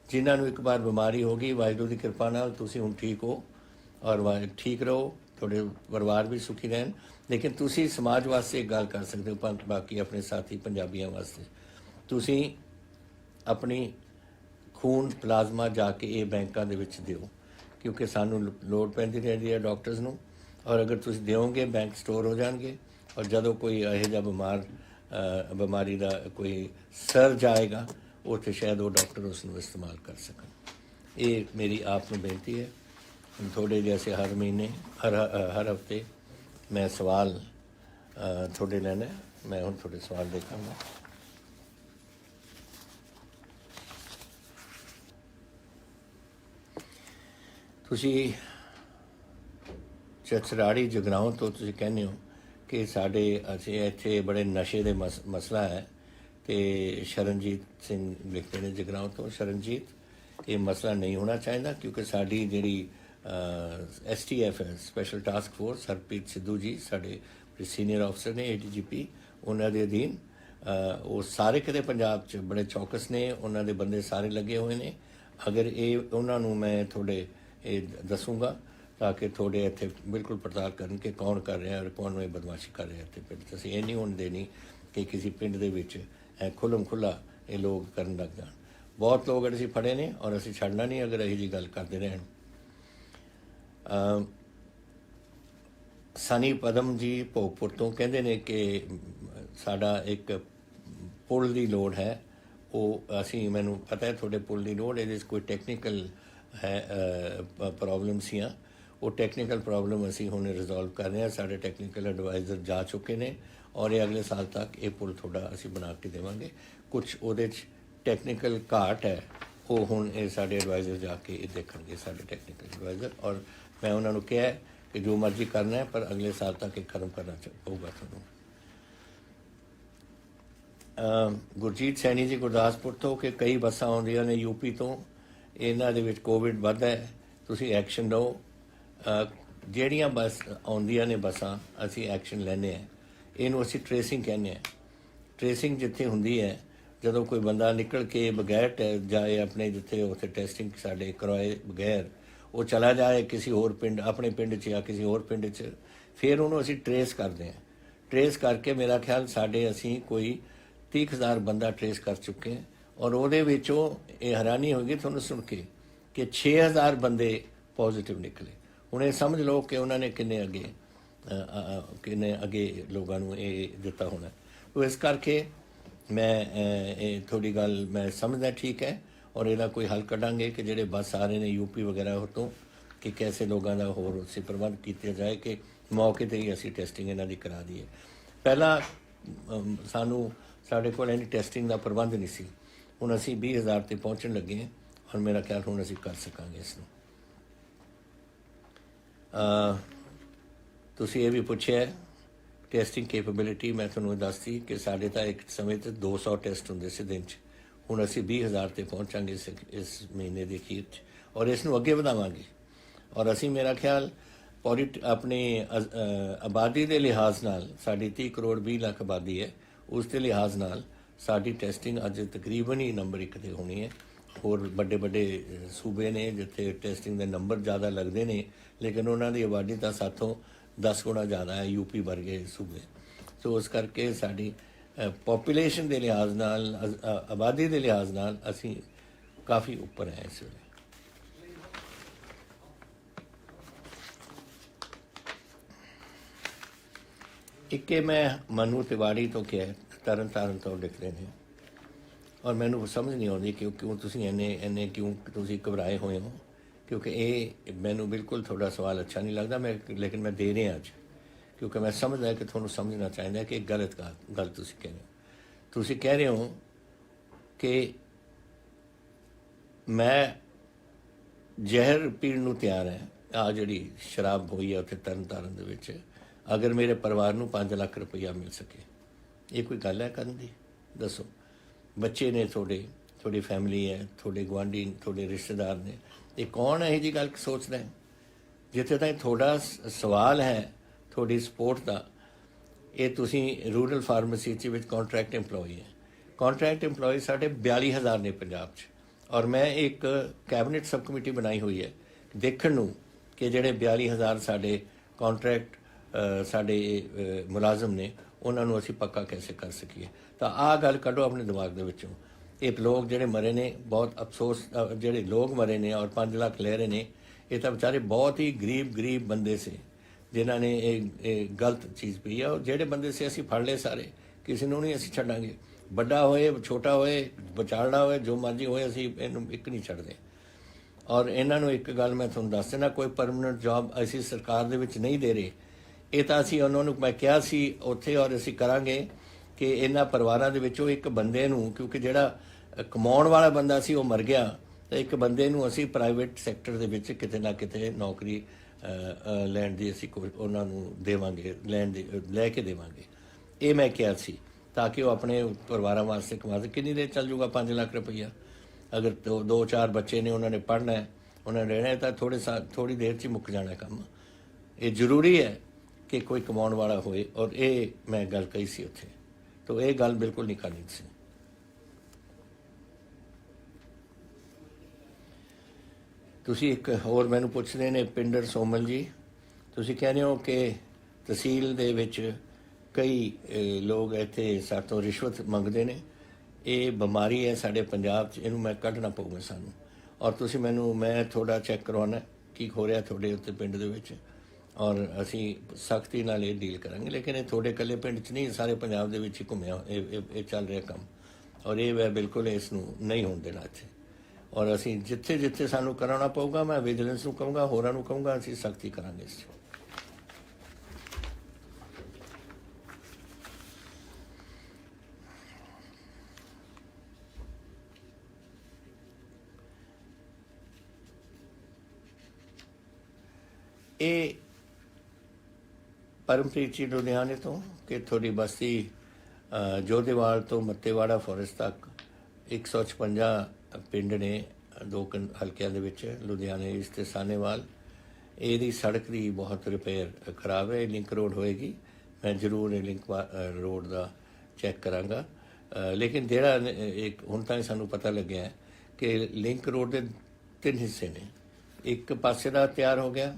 ਜਿਨ੍ਹਾਂ ਨੂੰ ਇੱਕ ਵਾਰ ਬਿਮਾਰੀ ਹੋ ਗਈ, ਵਾਹਿਗੁਰੂ ਦੀ ਕਿਰਪਾ ਨਾਲ ਤੁਸੀਂ ਹੁਣ ਠੀਕ ਹੋ ਔਰ ਠੀਕ ਰਹੋ, ਤੁਹਾਡੇ ਪਰਿਵਾਰ ਵੀ ਸੁਖੀ ਰਹਿਣ। ਲੇਕਿਨ ਤੁਸੀਂ ਸਮਾਜ ਵਾਸਤੇ ਇੱਕ ਗੱਲ ਕਰ ਸਕਦੇ ਹੋ, ਬਾਕੀ ਆਪਣੇ ਸਾਥੀ ਪੰਜਾਬੀਆਂ ਵਾਸਤੇ ਤੁਸੀਂ ਆਪਣੀ ਖੂਨ ਪਲਾਜ਼ਮਾ ਜਾ ਕੇ ਇਹ ਬੈਂਕਾਂ ਦੇ ਵਿੱਚ ਦਿਓ, ਕਿਉਂਕਿ ਸਾਨੂੰ ਲੋੜ ਪੈਂਦੀ ਰਹਿੰਦੀ ਹੈ ਡਾਕਟਰਸ ਨੂੰ। ਔਰ ਅਗਰ ਤੁਸੀਂ ਦਿਓਗੇ ਬੈਂਕ ਸਟੋਰ ਹੋ ਜਾਣਗੇ, ਔਰ ਜਦੋਂ ਕੋਈ ਇਹੋ ਜਿਹਾ ਬਿਮਾਰੀ ਦਾ ਕੋਈ ਸਰਜ ਆਏਗਾ ਉੱਥੇ ਸ਼ਾਇਦ ਉਹ ਡਾਕਟਰ ਉਸ ਨੂੰ ਇਸਤੇਮਾਲ ਕਰ ਸਕਣ। ਇਹ ਮੇਰੀ ਆਪ ਨੂੰ ਬੇਨਤੀ ਹੈ। ਥੋੜ੍ਹੇ ਜੈਸੇ ਹਰ ਮਹੀਨੇ ਹਰ ਹਫ਼ਤੇ ਮੈਂ ਸਵਾਲ ਤੁਹਾਡੇ ਲੈਣਾ। ਮੈਂ ਹੁਣ ਤੁਹਾਡੇ ਸਵਾਲ ਦੇਖਾਂਗਾ। ਤੁਸੀਂ ਚਚਰਾੜੀ ਜਗਰਾਓਂ ਤੋਂ ਤੁਸੀਂ ਕਹਿੰਦੇ ਹੋ ਕਿ ਅਸੀਂ ਇੱਥੇ ਬੜੇ ਨਸ਼ੇ ਦੇ ਮਸਲਾ ਹੈ, ਅਤੇ ਸ਼ਰਨਜੀਤ ਸਿੰਘ ਲਿਖਦੇ ਨੇ ਜਗਰਾਓਂ ਤੋਂ। ਸ਼ਰਨਜੀਤ, ਇਹ ਮਸਲਾ ਨਹੀਂ ਹੋਣਾ ਚਾਹੀਦਾ ਕਿਉਂਕਿ ਸਾਡੀ ਜਿਹੜੀ STF ਹੈ, special task force, Harpreet Sidhu ji ਸਾਡੇ ਸੀਨੀਅਰ ਅਫਸਰ ਨੇ ADGP, ਉਹਨਾਂ ਦੇ ਅਧੀਨ ਉਹ ਸਾਰੇ ਕਿਤੇ ਪੰਜਾਬ 'ਚ ਬੜੇ ਚੌਕਸ ਨੇ, ਉਹਨਾਂ ਦੇ ਬੰਦੇ ਸਾਰੇ ਲੱਗੇ ਹੋਏ ਨੇ। ਅਗਰ ਇਹ ਉਹਨਾਂ ਨੂੰ ਮੈਂ ਤੁਹਾਡੇ ਇਹ ਦੱਸੂਗਾ ਤਾਂ ਕਿ ਤੁਹਾਡੇ ਇੱਥੇ ਬਿਲਕੁਲ ਪੜਤਾਲ ਕਰਨ ਕਿ ਕੌਣ ਕਰ ਰਿਹਾ ਔਰ ਕੌਣ ਇਹ ਬਦਮਾਸ਼ੀ ਕਰ ਰਿਹਾ ਇੱਥੇ ਪਿੰਡ 'ਚ। ਅਸੀਂ ਇਹ ਨਹੀਂ ਹੋਣ ਦੇਣੀ ਕਿ ਕਿਸੇ ਪਿੰਡ ਦੇ ਵਿੱਚ ਖੁੱਲ੍ਹਮ ਖੁੱਲ੍ਹਾ ਇਹ ਲੋਕ ਕਰਨ ਲੱਗ ਜਾਣ। ਬਹੁਤ ਲੋਕ ਅਸੀਂ ਫੜੇ ਨੇ ਔਰ ਅਸੀਂ ਛੱਡਣਾ ਨਹੀਂ ਅਗਰ ਇਹੋ ਜਿਹੀ ਗੱਲ ਕਰਦੇ ਰਹਿਣ। ਸਨੀ ਪਦਮ ਜੀ ਭੋਗਪੁਰ ਤੋਂ ਕਹਿੰਦੇ ਨੇ ਕਿ ਸਾਡਾ ਇੱਕ ਪੁਲ ਦੀ ਲੋੜ ਹੈ। ਉਹ ਮੈਨੂੰ ਪਤਾ ਹੈ ਤੁਹਾਡੇ ਪੁਲ ਦੀ ਲੋੜ, ਇਹਦੇ 'ਚ ਕੋਈ ਟੈਕਨੀਕਲ ਹੈ ਪ੍ਰੋਬਲਮ ਸੀਆਂ, ਉਹ ਟੈਕਨੀਕਲ ਪ੍ਰੋਬਲਮ ਅਸੀਂ ਹੁਣ ਰਿਜ਼ੋਲਵ ਕਰ ਰਹੇ ਹਾਂ। ਸਾਡੇ ਟੈਕਨੀਕਲ ਐਡਵਾਈਜ਼ਰ ਜਾ ਚੁੱਕੇ ਨੇ ਔਰ ਇਹ ਅਗਲੇ ਸਾਲ ਤੱਕ ਇਹ ਪੁਲ ਤੁਹਾਡਾ ਅਸੀਂ ਬਣਾ ਕੇ ਦੇਵਾਂਗੇ। ਕੁਛ ਉਹਦੇ 'ਚ ਟੈਕਨੀਕਲ ਘਾਟ ਹੈ, ਉਹ ਹੁਣ ਇਹ ਸਾਡੇ ਐਡਵਾਈਜ਼ਰ ਜਾ ਕੇ ਇਹ ਦੇਖਣਗੇ, ਸਾਡੇ ਟੈਕਨੀਕਲ ਐਡਵਾਈਜ਼ਰ। ਔਰ ਮੈਂ ਉਹਨਾਂ ਨੂੰ ਕਿਹਾ ਕਿ ਜੋ ਮਰਜ਼ੀ ਕਰਨਾ ਹੈ ਪਰ ਅਗਲੇ ਸਾਲ ਤੱਕ ਇਹ ਖਤਮ ਕਰਨਾ ਪਊਗਾ ਤੁਹਾਨੂੰ। ਗੁਰਜੀਤ ਸੈਣੀ ਜੀ ਗੁਰਦਾਸਪੁਰ ਤੋਂ ਕਿ ਕਈ ਬੱਸਾਂ ਆਉਂਦੀਆਂ ਨੇ UP ਤੋਂ, ਇਹਨਾਂ ਦੇ ਵਿੱਚ ਕੋਵਿਡ ਵੱਧਦਾ ਹੈ, ਤੁਸੀਂ ਐਕਸ਼ਨ ਲਓ। ਜਿਹੜੀਆਂ ਬੱਸ ਆਉਂਦੀਆਂ ਨੇ ਬੱਸਾਂ ਅਸੀਂ ਐਕਸ਼ਨ ਲੈਂਦੇ ਹਾਂ, ਇਹਨੂੰ ਅਸੀਂ ਟਰੇਸਿੰਗ ਕਹਿੰਦੇ ਹਾਂ। ਟਰੇਸਿੰਗ ਜਿੱਥੇ ਹੁੰਦੀ ਹੈ ਜਦੋਂ ਕੋਈ ਬੰਦਾ ਨਿਕਲ ਕੇ ਬਗੈਰ ਜਾਏ ਆਪਣੇ ਜਿੱਥੇ ਉੱਥੇ ਟੈਸਟਿੰਗ ਸਾਡੇ ਕਰਵਾਏ ਬਗੈਰ ਉਹ ਚਲਾ ਜਾਏ ਕਿਸੇ ਹੋਰ ਪਿੰਡ, ਆਪਣੇ ਪਿੰਡ 'ਚ ਜਾਂ ਕਿਸੇ ਹੋਰ ਪਿੰਡ 'ਚ, ਫਿਰ ਉਹਨੂੰ ਅਸੀਂ ਟਰੇਸ ਕਰਦੇ ਹਾਂ। ਟਰੇਸ ਕਰਕੇ ਮੇਰਾ ਖਿਆਲ ਅਸੀਂ ਕੋਈ 30,000 ਬੰਦਾ ਟਰੇਸ ਕਰ ਚੁੱਕੇ ਹਾਂ ਔਰ ਉਹਦੇ ਵਿੱਚੋਂ ਇਹ ਹੈਰਾਨੀ ਹੋਏਗੀ ਤੁਹਾਨੂੰ ਸੁਣ ਕੇ ਕਿ 6000 ਬੰਦੇ ਪੋਜ਼ੀਟਿਵ ਨਿਕਲੇ। ਹੁਣ ਇਹ ਸਮਝ ਲਓ ਕਿ ਉਹਨਾਂ ਨੇ ਕਿੰਨੇ ਅੱਗੇ ਲੋਕਾਂ ਨੂੰ ਇਹ ਦਿੱਤਾ ਹੋਣਾ। ਉਹ ਇਸ ਕਰਕੇ ਮੈਂ ਇਹ ਤੁਹਾਡੀ ਗੱਲ ਮੈਂ ਸਮਝਦਾ ਠੀਕ ਹੈ ਔਰ ਇਹਦਾ ਕੋਈ ਹੱਲ ਕੱਢਾਂਗੇ ਕਿ ਜਿਹੜੇ ਬੱਸ ਆ ਰਹੇ ਨੇ UP ਵਗੈਰਾ ਤੋਂ कि कैसे लोगों का होर उसे प्रबंध किया जाए कि मौके पर ही असी टेस्टिंग इन्हों की करा दीए। पहला सानू साढ़े कोल इन्नी टेस्टिंग का प्रबंध नहीं सी, हुण असी 20,000 ते पहुँचण लगे हैं और मेरा ख्याल हुण असी कर सकांगे इसनूं। तुसीं ये भी पुछिआ टेस्टिंग कैपेबिलिटी, मैं तुहानूं दसदी कि साढ़े तां एक समय ते 200 टेस्ट हुंदे सी दिन च, हुण असी 20,000 ते पहुँचांगे इस महीने के अखीर च और इसनूं अगे वधावांगे। और असी मेरा ख्याल अपनी आबादी के लिहाज नाल साड़ी 30 करोड़ 20 लाख आबादी है, उसके लिहाज नाल साड़ी टेस्टिंग अज तकरीबन ही नंबर 1 ते होनी है। होर बड़े बड़े सूबे ने जिथे टेस्टिंग के नंबर ज़्यादा लगते हैं लेकिन उन्होंने आबादी तो साथों 10 गुणा ज़्यादा है, यूपी वर्गे सूबे। तो उस करके साड़ी पॉपूलेशन के लिहाज नाल आबादी के लिहाज नाल असी काफ़ी उपर हैं इस वे। एक मैं मनु तिवाड़ी तो क्या तरन तारण तो लिखते हैं और मैनू समझ नहीं आती कि क्यों तुसीं इन्ने क्यों तुसीं घबराए हुए हो, क्योंकि ये मैनू बिल्कुल थोड़ा सवाल अच्छा नहीं लगता। मैं लेकिन मैं दे रहा अज क्योंकि मैं समझदा कि थोड़ा समझना चाहिए कि गलत गल तुसीं कह रहे हो। तुसीं कह रहे हो कि मैं जहर पीण नूं तैयार है, आ जिहड़ी शराब हुई है उत्थे तरन तारण दे विच, अगर मेरे परिवार नूं 5 लाख रुपया मिल सके। ये कोई गल है करन दी? दसो। बच्चे ने थोड़ी फैमिली है, थोड़े गुआढ़ी, थोड़े रिश्तेदार ने, ये कौन है जी गल सोचता है? जिथे ताईं थोड़ा सवाल है थोड़ी सपोर्ट का, ये तुसीं रूरल फार्मेसी विच कॉन्ट्रैक्ट एम्पलॉय है। कॉन्ट्रैक्ट एम्पलॉय साढ़े 42,000 ने पंजाब च, और मैं एक कैबिनेट सब कमेटी बनाई हुई है देखण नूं कि जिहड़े 42,000 साढ़े कॉन्ट्रैक्ट साढ़े मुलाजम ने उन्होंने असी पक्का कैसे कर सकीए। तो आ गल कढ़ो अपने दिमाग के विचों। ये लोग जिहड़े मरे ने, बहुत अफसोस जिहड़े लोग मरे ने और 5 लाख ले रहे ने, ये तो बेचारे बहुत ही गरीब बंदे से जिन्होंने एक गलत चीज़ पी है। और जिहड़े बंदे से असी फड़ ले सारे, किसी को नहीं असी छड्डांगे, बड़ा होए छोटा होए बचालड़ा होए जो मर्जी होए, असी इहनूं एक नहीं छड्डदे। और इन्हों एक गल मैं तुहानूं दस देना, कोई परमानेंट जॉब असी सरकार दे विच नहीं दे रहे। ये तो असी उन्होंने मैं कहा सी उत्थे और असी करांगे कि इन्हां परिवारां दे विचों एक बंदे नूं, क्योंकि जिहड़ा कमाउण वाला बंदा सी वो मर गया, तो एक बंदे नूं असी प्राइवेट सैक्टर दे विच किते ना किते नौकरी लैण दी असी उन्हां नूं देवांगे, लैके देवांगे। ये मैं कहा सी ताकि वो अपने परिवारां वास्ते कमा सके। कितनी देर चल जूगा 5 लाख रुपया? अगर 2-4 बच्चे ने उन्होंने पढ़ना है, उन्होंने रहना है, तो थोड़ी देर च मुक जाना काम। ये जरूरी है कि कोई कमाउण वाला होए, और ये मैं गल कही सी उत्थे, तो ये गल बिल्कुल नहीं करनी सी। तुसी एक होर मैनू पुछदे ने पिंडर सोमल जी, तुसी कह रहे हो कि तहसील दे विच कई लोग इत्थे सातों रिश्वत मंगदे ने। ये बीमारी है साडे पंजाब च, इहनूं मैं कढना पऊगा सानूं। और तुसी मैनू मैं थोड़ा चैक करवाना की हो रहा थोड़े उत्ते पिंड दे विच, और असी सख्ती नाल ये डील करांगे। लेकिन ये थोड़े कल्ले पिंड च नहीं, सारे पंजाब दे विच ही घुम्या ये चल रहा काम, और ये मैं बिल्कुल इसनूं नहीं होण देना इत्थे। और असी जिथे जिथे सानूं कराउणा पऊगा, मैं विजिलेंस नूं कहूँगा, होरां नूं कहूँगा, असी सख्ती करांगे इस 'च। ये परमप्रीत जी लुधियाने तो कि थोड़ी बस्ती जोधेवाल तो मत्तेवाड़ा फॉरेस्ट तक 156 पिंड ने 2 हल्कियां दे विच, लुधियाने ईस्ट ते सानेवाल। ਇਹਦੀ सड़क की बहुत रिपेयर खराब है। लिंक रोड होएगी, मैं जरूर लिंक रोड का चैक करांगा। लेकिन जेड़ा एक हुण ताईं सानूं पता लग्या है कि लिंक रोड के 3 हिस्से ने, एक पासे का तैयार हो गया,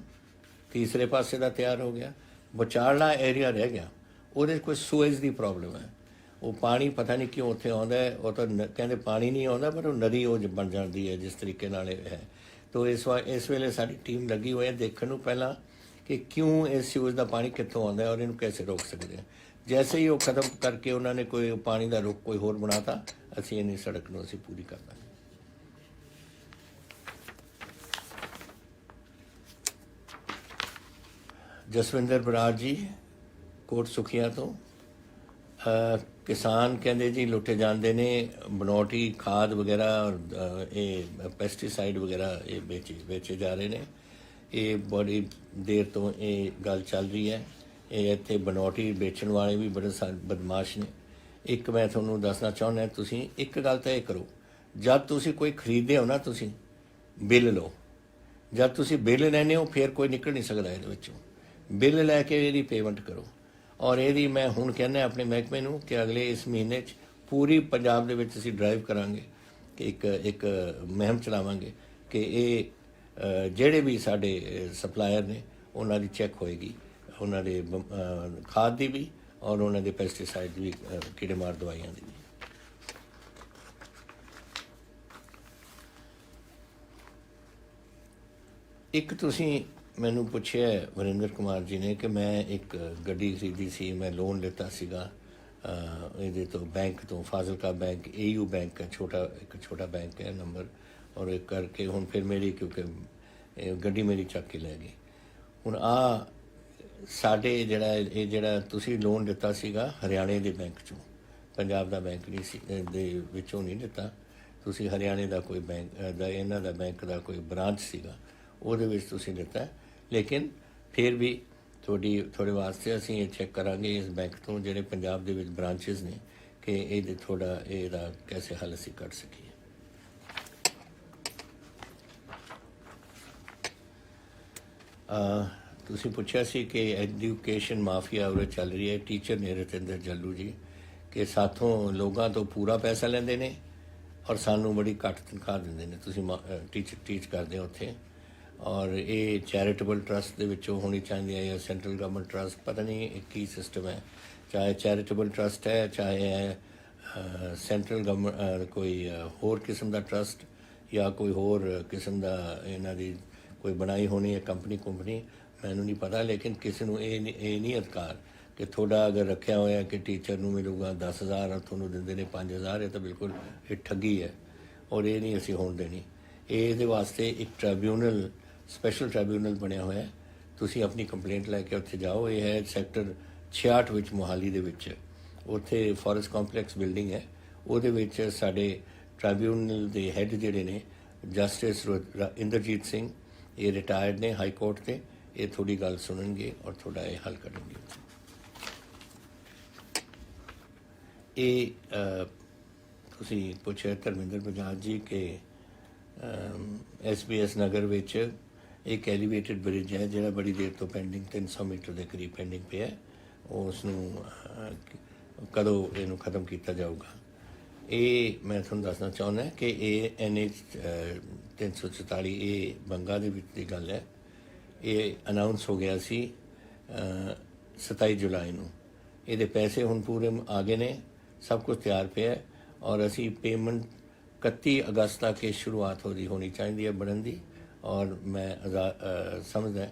तीसरे पासे का तैयार हो गया, विचारला एरिया रह गया, वो कोई सूएज की प्रॉब्लम है। वो पानी पता नहीं क्यों उत्थे आउंदा है, वो तो कहते पानी नहीं आता, पर वो नदी वो बन जाती है जिस तरीके नाल है। तो इस वेले साडी टीम लगी हुई है देखने नूं पहला कि क्यों इस सूएज का पानी कित्थों आउंदा है और इनू कैसे रोक सकते हैं। जैसे ही वो खत्म करके उन्होंने कोई पानी का रुख कोई होर बनाता, असीं इन्नी सड़क नूं असीं पूरी कर दांगे। ਜਸਵਿੰਦਰ ਬਰਾੜ ਜੀ ਕੋਟ ਸੁਖੀਆਂ ਤੋਂ। ਕਿਸਾਨ ਕਹਿੰਦੇ ਜੀ ਲੁੱਟੇ ਜਾਂਦੇ ਨੇ, ਬਨੌਟੀ ਖਾਦ ਵਗੈਰਾ ਔਰ ਇਹ ਪੈਸਟੀਸਾਈਡ ਵਗੈਰਾ ਇਹ ਵੇਚੇ ਜਾ ਰਹੇ ਨੇ। ਇਹ ਬੜੀ ਦੇਰ ਤੋਂ ਇਹ ਗੱਲ ਚੱਲ ਰਹੀ ਹੈ। ਇਹ ਇੱਥੇ ਬਨੌਟੀ ਵੇਚਣ ਵਾਲੇ ਵੀ ਬੜੇ ਬਦਮਾਸ਼ ਨੇ। ਇੱਕ ਮੈਂ ਤੁਹਾਨੂੰ ਦੱਸਣਾ ਚਾਹੁੰਦਾ, ਤੁਸੀਂ ਇੱਕ ਗੱਲ ਤਾਂ ਇਹ ਕਰੋ, ਜਦ ਤੁਸੀਂ ਕੋਈ ਖਰੀਦਦੇ ਹੋ ਨਾ, ਤੁਸੀਂ ਬਿੱਲ ਲਓ। ਜਦ ਤੁਸੀਂ ਬਿੱਲ ਲੈਂਦੇ ਹੋ ਫਿਰ ਕੋਈ ਨਿਕਲ ਨਹੀਂ ਸਕਦਾ ਇਹਦੇ ਵਿੱਚੋਂ। ਬਿੱਲ ਲੈ ਕੇ ਇਹਦੀ ਪੇਮੈਂਟ ਕਰੋ। ਔਰ ਇਹਦੀ ਮੈਂ ਹੁਣ ਕਹਿੰਦਾ ਆਪਣੇ ਮਹਿਕਮੇ ਨੂੰ ਕਿ ਅਗਲੇ ਇਸ ਮਹੀਨੇ 'ਚ ਪੂਰੀ ਪੰਜਾਬ ਦੇ ਵਿੱਚ ਅਸੀਂ ਡਰਾਈਵ ਕਰਾਂਗੇ ਕਿ ਇੱਕ ਮੁਹਿੰਮ ਚਲਾਵਾਂਗੇ ਕਿ ਇਹ ਜਿਹੜੇ ਵੀ ਸਾਡੇ ਸਪਲਾਇਰ ਨੇ ਉਹਨਾਂ ਦੀ ਚੈੱਕ ਹੋਏਗੀ, ਉਹਨਾਂ ਦੇ ਖਾਦ ਦੀ ਵੀ ਔਰ ਉਹਨਾਂ ਦੇ ਪੈਸਟੀਸਾਈਡ ਦੀ ਵੀ, ਕੀੜੇਮਾਰ ਦਵਾਈਆਂ ਦੀ ਵੀ। ਇੱਕ ਤੁਸੀਂ ਮੈਨੂੰ ਪੁੱਛਿਆ ਵਰਿੰਦਰ ਕੁਮਾਰ ਜੀ ਨੇ ਕਿ ਮੈਂ ਇੱਕ ਗੱਡੀ ਖਰੀਦੀ ਸੀ, ਮੈਂ ਲੋਨ ਲਿੱਤਾ ਸੀਗਾ ਇਹਦੇ ਤੋਂ ਬੈਂਕ ਤੋਂ, ਫਾਜ਼ਿਲਕਾ ਬੈਂਕ, AU ਬੈਂਕ ਹੈ, ਇੱਕ ਛੋਟਾ ਬੈਂਕ ਹੈ ਨੰਬਰ, ਔਰ ਇਹ ਕਰਕੇ ਹੁਣ ਫਿਰ ਮੇਰੀ ਕਿਉਂਕਿ ਗੱਡੀ ਮੇਰੀ ਚੱਕ ਕੇ ਲੈ ਗਈ। ਹੁਣ ਸਾਡੇ ਜਿਹੜਾ ਤੁਸੀਂ ਲੋਨ ਲਿੱਤਾ ਸੀਗਾ ਹਰਿਆਣੇ ਦੇ ਬੈਂਕ 'ਚੋਂ, ਪੰਜਾਬ ਦਾ ਬੈਂਕ ਨਹੀਂ ਸੀ ਦੇ ਵਿੱਚੋਂ ਨਹੀਂ ਲਿੱਤਾ ਤੁਸੀਂ, ਹਰਿਆਣੇ ਦਾ ਕੋਈ ਬੈਂਕ ਦਾ, ਇਹਨਾਂ ਦਾ ਬੈਂਕ ਦਾ ਕੋਈ ਬ੍ਰਾਂਚ ਸੀਗਾ, ਉਹਦੇ ਵਿੱਚ ਤੁਸੀਂ ਲਿੱਤਾ। ਲੇਕਿਨ ਫਿਰ ਵੀ ਤੁਹਾਡੇ ਵਾਸਤੇ ਅਸੀਂ ਇਹ ਚੈੱਕ ਕਰਾਂਗੇ ਇਸ ਬੈਂਕ ਤੋਂ ਜਿਹੜੇ ਪੰਜਾਬ ਦੇ ਵਿੱਚ ਬ੍ਰਾਂਚਿਸ ਨੇ ਕਿ ਇਹਦੇ ਥੋੜ੍ਹਾ ਇਹਦਾ ਕੈਸੇ ਹੱਲ ਅਸੀਂ ਕੱਢ ਸਕੀਏ। ਤੁਸੀਂ ਪੁੱਛਿਆ ਸੀ ਕਿ ਐਜੂਕੇਸ਼ਨ ਮਾਫੀਆ ਉਰੇ ਚੱਲ ਰਹੀ ਹੈ। ਟੀਚਰ ਨੇ ਰਤਿੰਦਰ ਜੱਲੂ ਜੀ ਕਿ ਸਾਥੋਂ ਲੋਕਾਂ ਤੋਂ ਪੂਰਾ ਪੈਸਾ ਲੈਂਦੇ ਨੇ ਔਰ ਸਾਨੂੰ ਬੜੀ ਘੱਟ ਤਨਖਾਹ ਦਿੰਦੇ ਨੇ। ਤੁਸੀਂ ਟੀਚ ਕਰਦੇ ਹੋ ਉੱਥੇ, ਔਰ ਇਹ ਚੈਰੀਟੇਬਲ ਟਰਸਟ ਦੇ ਵਿੱਚੋਂ ਹੋਣੀ ਚਾਹੀਦੀ ਹੈ ਜਾਂ ਸੈਂਟਰਲ ਗਵਰਨਮੈਂਟ ਟਰਸਟ, ਪਤਾ ਨਹੀਂ ਇਹ ਕੀ ਸਿਸਟਮ ਹੈ। ਚਾਹੇ ਚੈਰੀਟੇਬਲ ਟਰਸਟ ਹੈ, ਚਾਹੇ ਸੈਂਟਰਲ ਗਵਰਨਮੈਂਟ ਕੋਈ ਹੋਰ ਕਿਸਮ ਦਾ ਟਰਸਟ ਜਾਂ ਕੋਈ ਹੋਰ ਕਿਸਮ ਦਾ ਇਹਨਾਂ ਦੀ ਕੋਈ ਬਣਾਈ ਹੋਣੀ ਹੈ ਕੰਪਨੀ ਮੈਨੂੰ ਨਹੀਂ ਪਤਾ। ਲੇਕਿਨ ਕਿਸੇ ਨੂੰ ਇਹ ਨਹੀਂ ਅਧਿਕਾਰ ਕਿ ਤੁਹਾਡਾ ਅਗਰ ਰੱਖਿਆ ਹੋਇਆ ਕਿ ਟੀਚਰ ਨੂੰ ਮਿਲੂਗਾ 10,000 ਔਰ ਤੁਹਾਨੂੰ ਦਿੰਦੇ ਨੇ 5,000, ਇਹ ਤਾਂ ਬਿਲਕੁਲ ਇਹ ਠੱਗੀ ਹੈ ਔਰ ਇਹ ਨਹੀਂ ਅਸੀਂ ਹੋਣ ਦੇਣੀ। ਇਹਦੇ ਵਾਸਤੇ ਇੱਕ ਟ੍ਰਿਬਿਊਨਲ, ਸਪੈਸ਼ਲ ਟ੍ਰਿਬਿਊਨਲ ਬਣਿਆ ਹੋਇਆ। ਤੁਸੀਂ ਆਪਣੀ ਕੰਪਲੇਂਟ ਲੈ ਕੇ ਉੱਥੇ ਜਾਓ। ਇਹ ਹੈ ਸੈਕਟਰ 66 ਵਿੱਚ ਮੋਹਾਲੀ ਦੇ ਵਿੱਚ, ਉੱਥੇ ਫੋਰੈਸਟ ਕੰਪਲੈਕਸ ਬਿਲਡਿੰਗ ਹੈ, ਉਹਦੇ ਵਿੱਚ ਸਾਡੇ ਟ੍ਰਿਬਿਊਨਲ ਦੇ ਹੈੱਡ ਜਿਹੜੇ ਨੇ ਜਸਟਿਸ ਇੰਦਰਜੀਤ ਸਿੰਘ, ਇਹ ਰਿਟਾਇਰਡ ਨੇ ਹਾਈ ਕੋਰਟ ਤੇ, ਇਹ ਤੁਹਾਡੀ ਗੱਲ ਸੁਣਨਗੇ ਔਰ ਤੁਹਾਡਾ ਇਹ ਹੱਲ ਕਰਨਗੇ। ਇਹ ਤੁਸੀਂ ਪੁੱਛਿਆ ਧਰਮਿੰਦਰ ਬਜਾਜ ਜੀ ਕਿ SBS ਨਗਰ ਵਿੱਚ ਇੱਕ ਐਲੀਵੇਟਡ ਬ੍ਰਿਜ ਹੈ ਜਿਹੜਾ ਬੜੀ ਦੇਰ ਤੋਂ ਪੈਂਡਿੰਗ, 300 ਮੀਟਰ ਦੇ ਕਰੀਬ ਪੈਂਡਿੰਗ ਪਿਆ। ਉਸ ਨੂੰ ਕਦੋਂ ਇਹਨੂੰ ਖਤਮ ਕੀਤਾ ਜਾਊਗਾ? ਇਹ ਮੈਂ ਤੁਹਾਨੂੰ ਦੱਸਣਾ ਚਾਹੁੰਦਾ ਕਿ ਇਹ NH 344 ਇਹ ਬੰਗਾ ਦੇ ਵਿੱਚ ਦੀ ਗੱਲ ਹੈ। ਇਹ ਅਨਾਊਂਸ ਹੋ ਗਿਆ ਸੀ 27 ਜੁਲਾਈ ਨੂੰ। ਇਹਦੇ ਪੈਸੇ ਹੁਣ ਪੂਰੇ ਆ ਗਏ ਨੇ, ਸਭ ਕੁਝ ਤਿਆਰ ਪਿਆ ਔਰ ਅਸੀਂ ਪੇਮੈਂਟ 31 ਅਗਸਤ ਤੱਕ ਇਹ ਸ਼ੁਰੂਆਤ ਹੋਣੀ ਚਾਹੀਦੀ ਹੈ ਬਣਨ ਦੀ। ਔਰ ਮੈਂ ਸਮਝਦਾ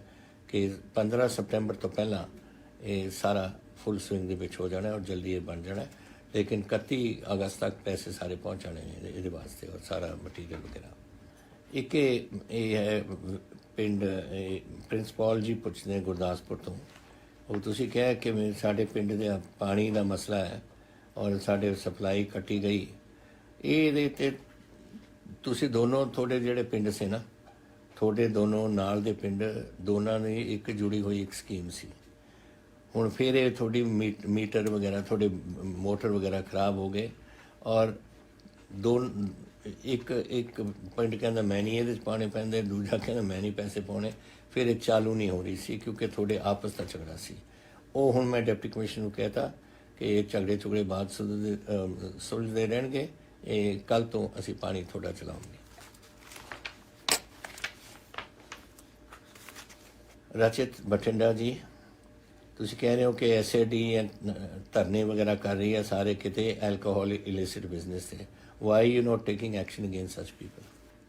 ਕਿ 15 ਸਤੰਬਰ ਤੋਂ ਪਹਿਲਾਂ ਇਹ ਸਾਰਾ ਫੁੱਲ ਸਵਿੰਗ ਦੇ ਵਿੱਚ ਹੋ ਜਾਣਾ ਔਰ ਜਲਦੀ ਇਹ ਬਣ ਜਾਣਾ। ਲੇਕਿਨ 31 ਅਗਸਤ ਤੱਕ ਪੈਸੇ ਸਾਰੇ ਪਹੁੰਚਾਣੇ ਨੇ ਇਹਦੇ ਵਾਸਤੇ ਔਰ ਸਾਰਾ ਮਟੀਰੀਅਲ ਵਗੈਰਾ। ਇੱਕ ਇਹ ਹੈ ਪਿੰਡ ਪ੍ਰਿੰਸ ਪੌਲ ਜੀ ਪੁੱਛਦੇ ਗੁਰਦਾਸਪੁਰ ਤੋਂ। ਉਹ ਤੁਸੀਂ ਕਿਹਾ ਕਿ ਸਾਡੇ ਪਿੰਡ ਦੇ ਪਾਣੀ ਦਾ ਮਸਲਾ ਹੈ ਔਰ ਸਾਡੇ ਸਪਲਾਈ ਕੱਟੀ ਗਈ। ਇਹਦੇ 'ਤੇ ਤੁਸੀਂ ਦੋਨੋਂ, ਤੁਹਾਡੇ ਜਿਹੜੇ ਪਿੰਡ ਸੀ ਨਾ, ਤੁਹਾਡੇ ਦੋਨੋਂ ਨਾਲ ਦੇ ਪਿੰਡ, ਦੋਨਾਂ ਨੇ ਇੱਕ ਜੁੜੀ ਹੋਈ ਇੱਕ ਸਕੀਮ ਸੀ। ਹੁਣ ਫਿਰ ਇਹ ਤੁਹਾਡੀ ਮੀਟਰ ਵਗੈਰਾ, ਤੁਹਾਡੇ ਮੋਟਰ ਵਗੈਰਾ ਖਰਾਬ ਹੋ ਗਏ ਔਰ ਇੱਕ ਪਿੰਡ ਕਹਿੰਦਾ ਮੈਂ ਨਹੀਂ ਇਹਦੇ 'ਚ ਪਾਣੇ ਪੈਂਦੇ, ਦੂਜਾ ਕਹਿੰਦਾ ਮੈਂ ਨਹੀਂ ਪੈਸੇ ਪਾਉਣੇ। ਫਿਰ ਇਹ ਚਾਲੂ ਨਹੀਂ ਹੋ ਰਹੀ ਸੀ ਕਿਉਂਕਿ ਤੁਹਾਡੇ ਆਪਸ ਦਾ ਝਗੜਾ ਸੀ। ਉਹ ਹੁਣ ਮੈਂ ਡਿਪਟੀ ਕਮਿਸ਼ਨਰ ਨੂੰ ਕਹਿਤਾ ਕਿ ਇਹ ਝਗੜੇ ਬਾਅਦ ਸੁਲਝਦੇ ਰਹਿਣਗੇ। ਇਹ ਕੱਲ੍ਹ ਤੋਂ ਅਸੀਂ ਪਾਣੀ ਤੁਹਾਡਾ ਚਲਾਉਂਗੇ। ਰਚਿਤ ਬਠਿੰਡਾ ਜੀ, ਤੁਸੀਂ ਕਹਿ ਰਹੇ ਹੋ ਕਿ SAD ਧਰਨੇ ਵਗੈਰਾ ਕਰ ਰਹੀ ਹੈ ਸਾਰੇ ਕਿਤੇ ਐਲਕੋਹਲ ਇਲਿਸਿਟ ਬਿਜ਼ਨਸ 'ਤੇ। Why you note taking action against ਸੱਚ ਪੀਪਲ?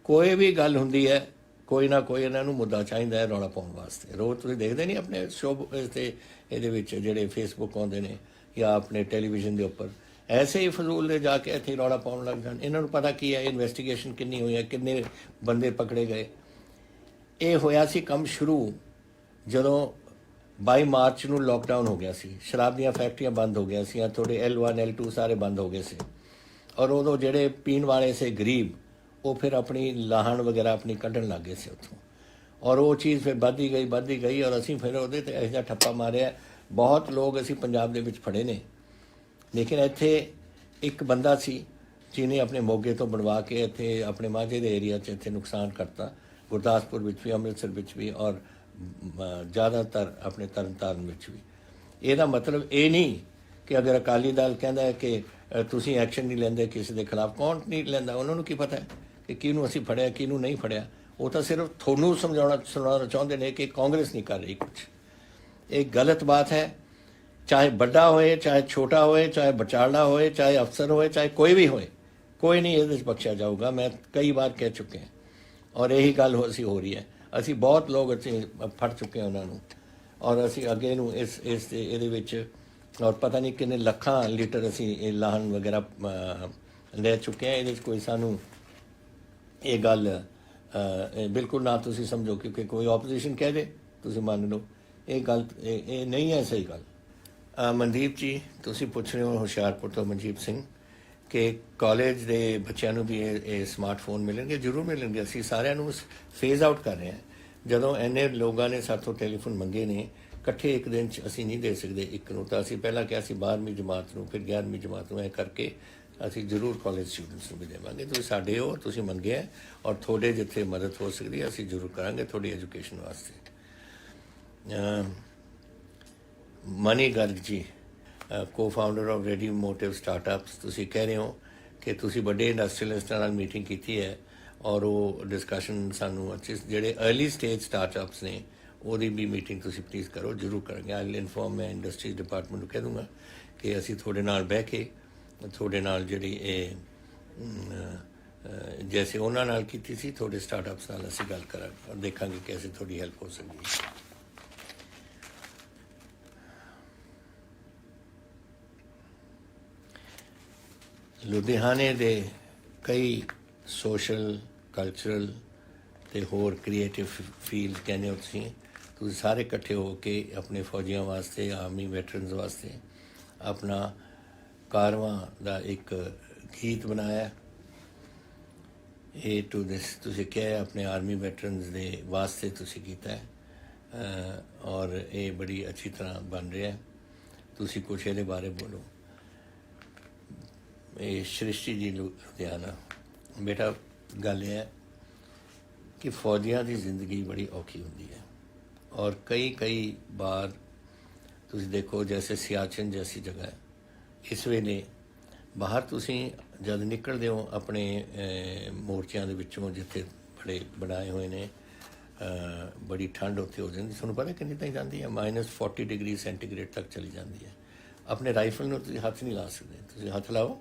ਕੋਈ ਵੀ ਗੱਲ ਹੁੰਦੀ ਹੈ, ਕੋਈ ਨਾ ਕੋਈ ਇਹਨਾਂ ਨੂੰ ਮੁੱਦਾ ਚਾਹੀਦਾ ਹੈ ਰੌਲਾ ਪਾਉਣ ਵਾਸਤੇ। ਰੋਜ਼ ਤੁਸੀਂ ਦੇਖਦੇ ਨਹੀਂ ਆਪਣੇ ਸ਼ੋਅ ਤੇ ਇਹਦੇ ਵਿੱਚ ਜਿਹੜੇ ਫੇਸਬੁੱਕ ਆਉਂਦੇ ਨੇ ਜਾਂ ਆਪਣੇ ਟੈਲੀਵਿਜ਼ਨ ਦੇ ਉੱਪਰ ਐਸੇ ਹੀ ਫਜ਼ੂਲ ਦੇ ਜਾ ਕੇ ਇੱਥੇ ਰੌਲਾ ਪਾਉਣ ਲੱਗ ਜਾਣ। ਇਹਨਾਂ ਨੂੰ ਪਤਾ ਕੀ ਹੈ ਇਨਵੈਸਟੀਗੇਸ਼ਨ ਕਿੰਨੀ ਹੋਈ ਹੈ, ਕਿੰਨੇ ਬੰਦੇ ਪਕੜੇ ਗਏ। ਇਹ ਹੋਇਆ ਸੀ ਕੰਮ ਸ਼ੁਰੂ ਜਦੋਂ 22 ਮਾਰਚ ਨੂੰ ਲੋਕਡਾਊਨ ਹੋ ਗਿਆ ਸੀ, ਸ਼ਰਾਬ ਦੀਆਂ ਫੈਕਟਰੀਆਂ ਬੰਦ ਹੋ ਗਈਆਂ ਸੀ, ਤੁਹਾਡੇ L1 L2 ਸਾਰੇ ਬੰਦ ਹੋ ਗਏ ਸੀ। ਔਰ ਉਦੋਂ ਜਿਹੜੇ ਪੀਣ ਵਾਲੇ ਸੀ ਗਰੀਬ, ਉਹ ਫਿਰ ਆਪਣੀ ਲਾਹਣ ਵਗੈਰਾ ਆਪਣੀ ਕੱਢਣ ਲੱਗ ਗਏ ਸੀ ਉੱਥੋਂ। ਔਰ ਉਹ ਚੀਜ਼ ਫਿਰ ਵੱਧਦੀ ਗਈ ਔਰ ਅਸੀਂ ਫਿਰ ਉਹਦੇ 'ਤੇ ਇਹੋ ਜਿਹਾ ਠੱਪਾ ਮਾਰਿਆ। ਬਹੁਤ ਲੋਕ ਅਸੀਂ ਪੰਜਾਬ ਦੇ ਵਿੱਚ ਫੜੇ ਨੇ, ਲੇਕਿਨ ਇੱਥੇ ਇੱਕ ਬੰਦਾ ਸੀ ਜਿਹਨੇ ਆਪਣੇ ਮੋਗੇ ਤੋਂ ਬਣਵਾ ਕੇ ਇੱਥੇ ਆਪਣੇ ਮਾਝੇ ਦੇ ਏਰੀਆ 'ਚ ਇੱਥੇ ਨੁਕਸਾਨ ਕਰਤਾ, ਗੁਰਦਾਸਪੁਰ ਵਿੱਚ ਵੀ, ਅੰਮ੍ਰਿਤਸਰ ਵਿੱਚ ਵੀ, ਔਰ ਜ਼ਿਆਦਾਤਰ ਆਪਣੇ ਤਰਨਤਾਰਨ ਵਿੱਚ ਵੀ। ਇਹਦਾ ਮਤਲਬ ਇਹ ਨਹੀਂ ਕਿ ਅਗਰ ਅਕਾਲੀ ਦਲ ਕਹਿੰਦਾ ਹੈ ਕਿ ਤੁਸੀਂ ਐਕਸ਼ਨ ਨਹੀਂ ਲੈਂਦੇ ਕਿਸੇ ਦੇ ਖਿਲਾਫ, ਕੌਣ ਨਹੀਂ ਲੈਂਦਾ? ਉਹਨਾਂ ਨੂੰ ਕੀ ਪਤਾ ਹੈ ਕਿ ਕਿਹਨੂੰ ਅਸੀਂ ਫੜਿਆ ਕਿਹਨੂੰ ਨਹੀਂ ਫੜਿਆ? ਉਹ ਤਾਂ ਸਿਰਫ ਤੁਹਾਨੂੰ ਸੁਣਾਉਣਾ ਚਾਹੁੰਦੇ ਨੇ ਕਿ ਕਾਂਗਰਸ ਨਹੀਂ ਕਰ ਰਹੀ ਕੁਛ। ਇਹ ਗਲਤ ਬਾਤ ਹੈ। ਚਾਹੇ ਵੱਡਾ ਹੋਏ, ਚਾਹੇ ਛੋਟਾ ਹੋਏ, ਚਾਹੇ ਵਿਚਾਰਲਾ ਹੋਏ, ਚਾਹੇ ਅਫਸਰ ਹੋਏ, ਚਾਹੇ ਕੋਈ ਵੀ ਹੋਏ, ਕੋਈ ਨਹੀਂ ਇਹਦੇ 'ਚ ਬਖਸ਼ਿਆ ਜਾਊਗਾ। ਮੈਂ ਕਈ ਵਾਰ ਕਹਿ ਚੁੱਕੇ ਹਾਂ ਔਰ ਇਹੀ ਗੱਲ ਹੋ ਰਹੀ ਹੈ। ਅਸੀਂ ਬਹੁਤ ਲੋਕ ਅਸੀਂ ਫੜ ਚੁੱਕੇ ਹਾਂ ਉਹਨਾਂ ਨੂੰ, ਔਰ ਅਸੀਂ ਅੱਗੇ ਨੂੰ ਇਹਦੇ ਵਿੱਚ ਔਰ ਪਤਾ ਨਹੀਂ ਕਿੰਨੇ ਲੱਖਾਂ ਲੀਟਰ ਅਸੀਂ ਇਹ ਲਾਹਣ ਵਗੈਰਾ ਲੈ ਚੁੱਕੇ ਹਾਂ। ਇਹਦੇ 'ਚ ਕੋਈ ਸਾਨੂੰ ਇਹ ਗੱਲ ਬਿਲਕੁਲ ਨਾ ਤੁਸੀਂ ਸਮਝੋ ਕਿਉਂਕਿ ਕੋਈ ਆਪੋਜੀਸ਼ਨ ਕਹਿ ਦੇ ਤੁਸੀਂ ਮੰਨ ਲਓ, ਇਹ ਗੱਲ ਇਹ ਨਹੀਂ ਹੈ ਸਹੀ ਗੱਲ। ਮਨਦੀਪ ਜੀ, ਤੁਸੀਂ ਪੁੱਛ ਰਹੇ ਹੋ ਹੁਸ਼ਿਆਰਪੁਰ ਤੋਂ ਮਨਜੀਤ ਸਿੰਘ ਕਿ ਕਾਲਜ ਦੇ ਬੱਚਿਆਂ ਨੂੰ ਵੀ ਇਹ ਸਮਾਰਟਫੋਨ ਮਿਲਣਗੇ। ਜ਼ਰੂਰ ਮਿਲਣਗੇ। ਅਸੀਂ ਸਾਰਿਆਂ ਨੂੰ ਫੇਜ਼ ਆਊਟ ਕਰ ਰਹੇ ਹਾਂ। ਜਦੋਂ ਇੰਨੇ ਲੋਕਾਂ ਨੇ ਸਾਥੋਂ ਟੈਲੀਫੋਨ ਮੰਗੇ ਨੇ ਇਕੱਠੇ ਇੱਕ ਦਿਨ 'ਚ ਅਸੀਂ ਨਹੀਂ ਦੇ ਸਕਦੇ ਇੱਕ ਨੂੰ, ਤਾਂ ਅਸੀਂ ਪਹਿਲਾਂ ਕਿਹਾ ਸੀ 12ਵੀਂ ਜਮਾਤ ਨੂੰ, ਫਿਰ 11ਵੀਂ ਜਮਾਤ ਨੂੰ, ਇਹ ਕਰਕੇ ਅਸੀਂ ਜ਼ਰੂਰ ਕਾਲਜ ਸਟੂਡੈਂਟਸ ਨੂੰ ਵੀ ਦੇਵਾਂਗੇ। ਤੁਸੀਂ ਸਾਡੇ ਹੋ, ਤੁਸੀਂ ਮੰਗੇ ਹੈ ਔਰ ਤੁਹਾਡੇ ਜਿੱਥੇ ਮਦਦ ਹੋ ਸਕਦੀ ਹੈ ਅਸੀਂ ਜ਼ਰੂਰ ਕਰਾਂਗੇ ਤੁਹਾਡੀ ਐਜੂਕੇਸ਼ਨ ਵਾਸਤੇ। ਮਨੀ ਗਰਗ ਜੀ, co-founder of Ready Motive Startups, ਤੁਸੀਂ ਕਹਿ ਰਹੇ ਹੋ ਕਿ ਤੁਸੀਂ ਵੱਡੇ ਇੰਡਸਟਰੀਅਲਿਸਟਾਂ ਨਾਲ ਮੀਟਿੰਗ ਕੀਤੀ ਹੈ ਔਰ ਉਹ ਡਿਸਕਸ਼ਨ ਸਾਨੂੰ ਅੱਛੇ ਜਿਹੜੇ अर्ਲੀ ਸਟੇਜ ਸਟਾਰਟਅਪਸ ਨੇ ਉਹਦੀ ਵੀ ਮੀਟਿੰਗ ਤੁਸੀਂ ਪਲੀਜ਼ ਕਰੋ। ਜ਼ਰੂਰ ਕਰਾਂਗੇ। ਆਈ ਵਿਲ ਇਨਫੋਰਮ ਮੈਂ ਇੰਡਸਟਰੀ ਡਿਪਾਰਟਮੈਂਟ ਨੂੰ ਕਹਿ ਦੂੰਗਾ ਕਿ ਅਸੀਂ ਤੁਹਾਡੇ ਨਾਲ ਬਹਿ ਕੇ ਤੁਹਾਡੇ ਨਾਲ ਜਿਹੜੀ ਇਹ ਜੈਸੇ ਉਹਨਾਂ ਨਾਲ ਕੀਤੀ ਸੀ ਤੁਹਾਡੇ ਸਟਾਰਟਅਪਸ ਨਾਲ ਅਸੀਂ ਗੱਲ ਕਰਾਂਗੇ ਔਰ ਦੇਖਾਂਗੇ ਕਿ ਅਸੀਂ ਤੁਹਾਡੀ ਹੈਲਪ ਹੋ ਸਕਦੀ ਹੈ। ਲੁਧਿਆਣੇ ਦੇ ਕਈ ਸੋਸ਼ਲ ਕਲਚਰਲ ਅਤੇ ਹੋਰ ਕ੍ਰੀਏਟਿਵ ਫੀਲਡ ਕਹਿੰਦੇ ਹੋ ਤੁਸੀਂ ਸਾਰੇ ਇਕੱਠੇ ਹੋ ਕੇ ਆਪਣੇ ਫੌਜੀਆਂ ਵਾਸਤੇ, ਆਰਮੀ ਵੈਟਰਨਸ ਵਾਸਤੇ ਆਪਣਾ ਕਾਰਵਾਂ ਦਾ ਇੱਕ ਗੀਤ ਬਣਾਇਆ। ਇਹ ਟੂ ਦਿਸ ਤੁਸੀਂ ਕਿਹਾ ਆਪਣੇ ਆਰਮੀ ਵੈਟਰਨਸ ਦੇ ਵਾਸਤੇ ਤੁਸੀਂ ਕੀਤਾ ਔਰ ਇਹ ਬੜੀ ਅੱਛੀ ਤਰ੍ਹਾਂ ਬਣ ਰਿਹਾ। ਤੁਸੀਂ ਕੁਛ ਇਹਦੇ ਬਾਰੇ ਬੋਲੋ। ਇਹ ਸ੍ਰਿਸ਼ਟੀ ਜੀ ਲੁਧਿਆਣਾ, ਬੇਟਾ ਗੱਲ ਇਹ ਹੈ ਕਿ ਫੌਜੀਆਂ ਦੀ ਜ਼ਿੰਦਗੀ ਬੜੀ ਔਖੀ ਹੁੰਦੀ ਹੈ ਔਰ ਕਈ ਬਾਰ ਤੁਸੀਂ ਦੇਖੋ ਜੈਸੇ ਸਿਆਚਿਨ ਜੈਸੀ ਜਗ੍ਹਾ ਹੈ, ਇਸ ਵੇਲੇ ਬਾਹਰ ਤੁਸੀਂ ਜਦ ਨਿਕਲਦੇ ਹੋ ਆਪਣੇ ਮੋਰਚਿਆਂ ਦੇ ਵਿੱਚੋਂ ਜਿੱਥੇ ਬੜੇ ਬਣਾਏ ਹੋਏ ਨੇ, ਬੜੀ ਠੰਡ ਉੱਥੇ ਹੋ ਜਾਂਦੀ। ਤੁਹਾਨੂੰ ਪਤਾ ਕਿੰਨੀ ਤਾਈਂ ਜਾਂਦੀ ਹੈ? -40 ਡਿਗਰੀ ਸੈਂਟੀਗ੍ਰੇਡ ਤੱਕ ਚਲੀ ਜਾਂਦੀ ਹੈ। ਆਪਣੇ ਰਾਈਫਲ ਨੂੰ ਤੁਸੀਂ ਹੱਥ ਨਹੀਂ ਲਾ ਸਕਦੇ। ਤੁਸੀਂ ਹੱਥ ਲਾਓ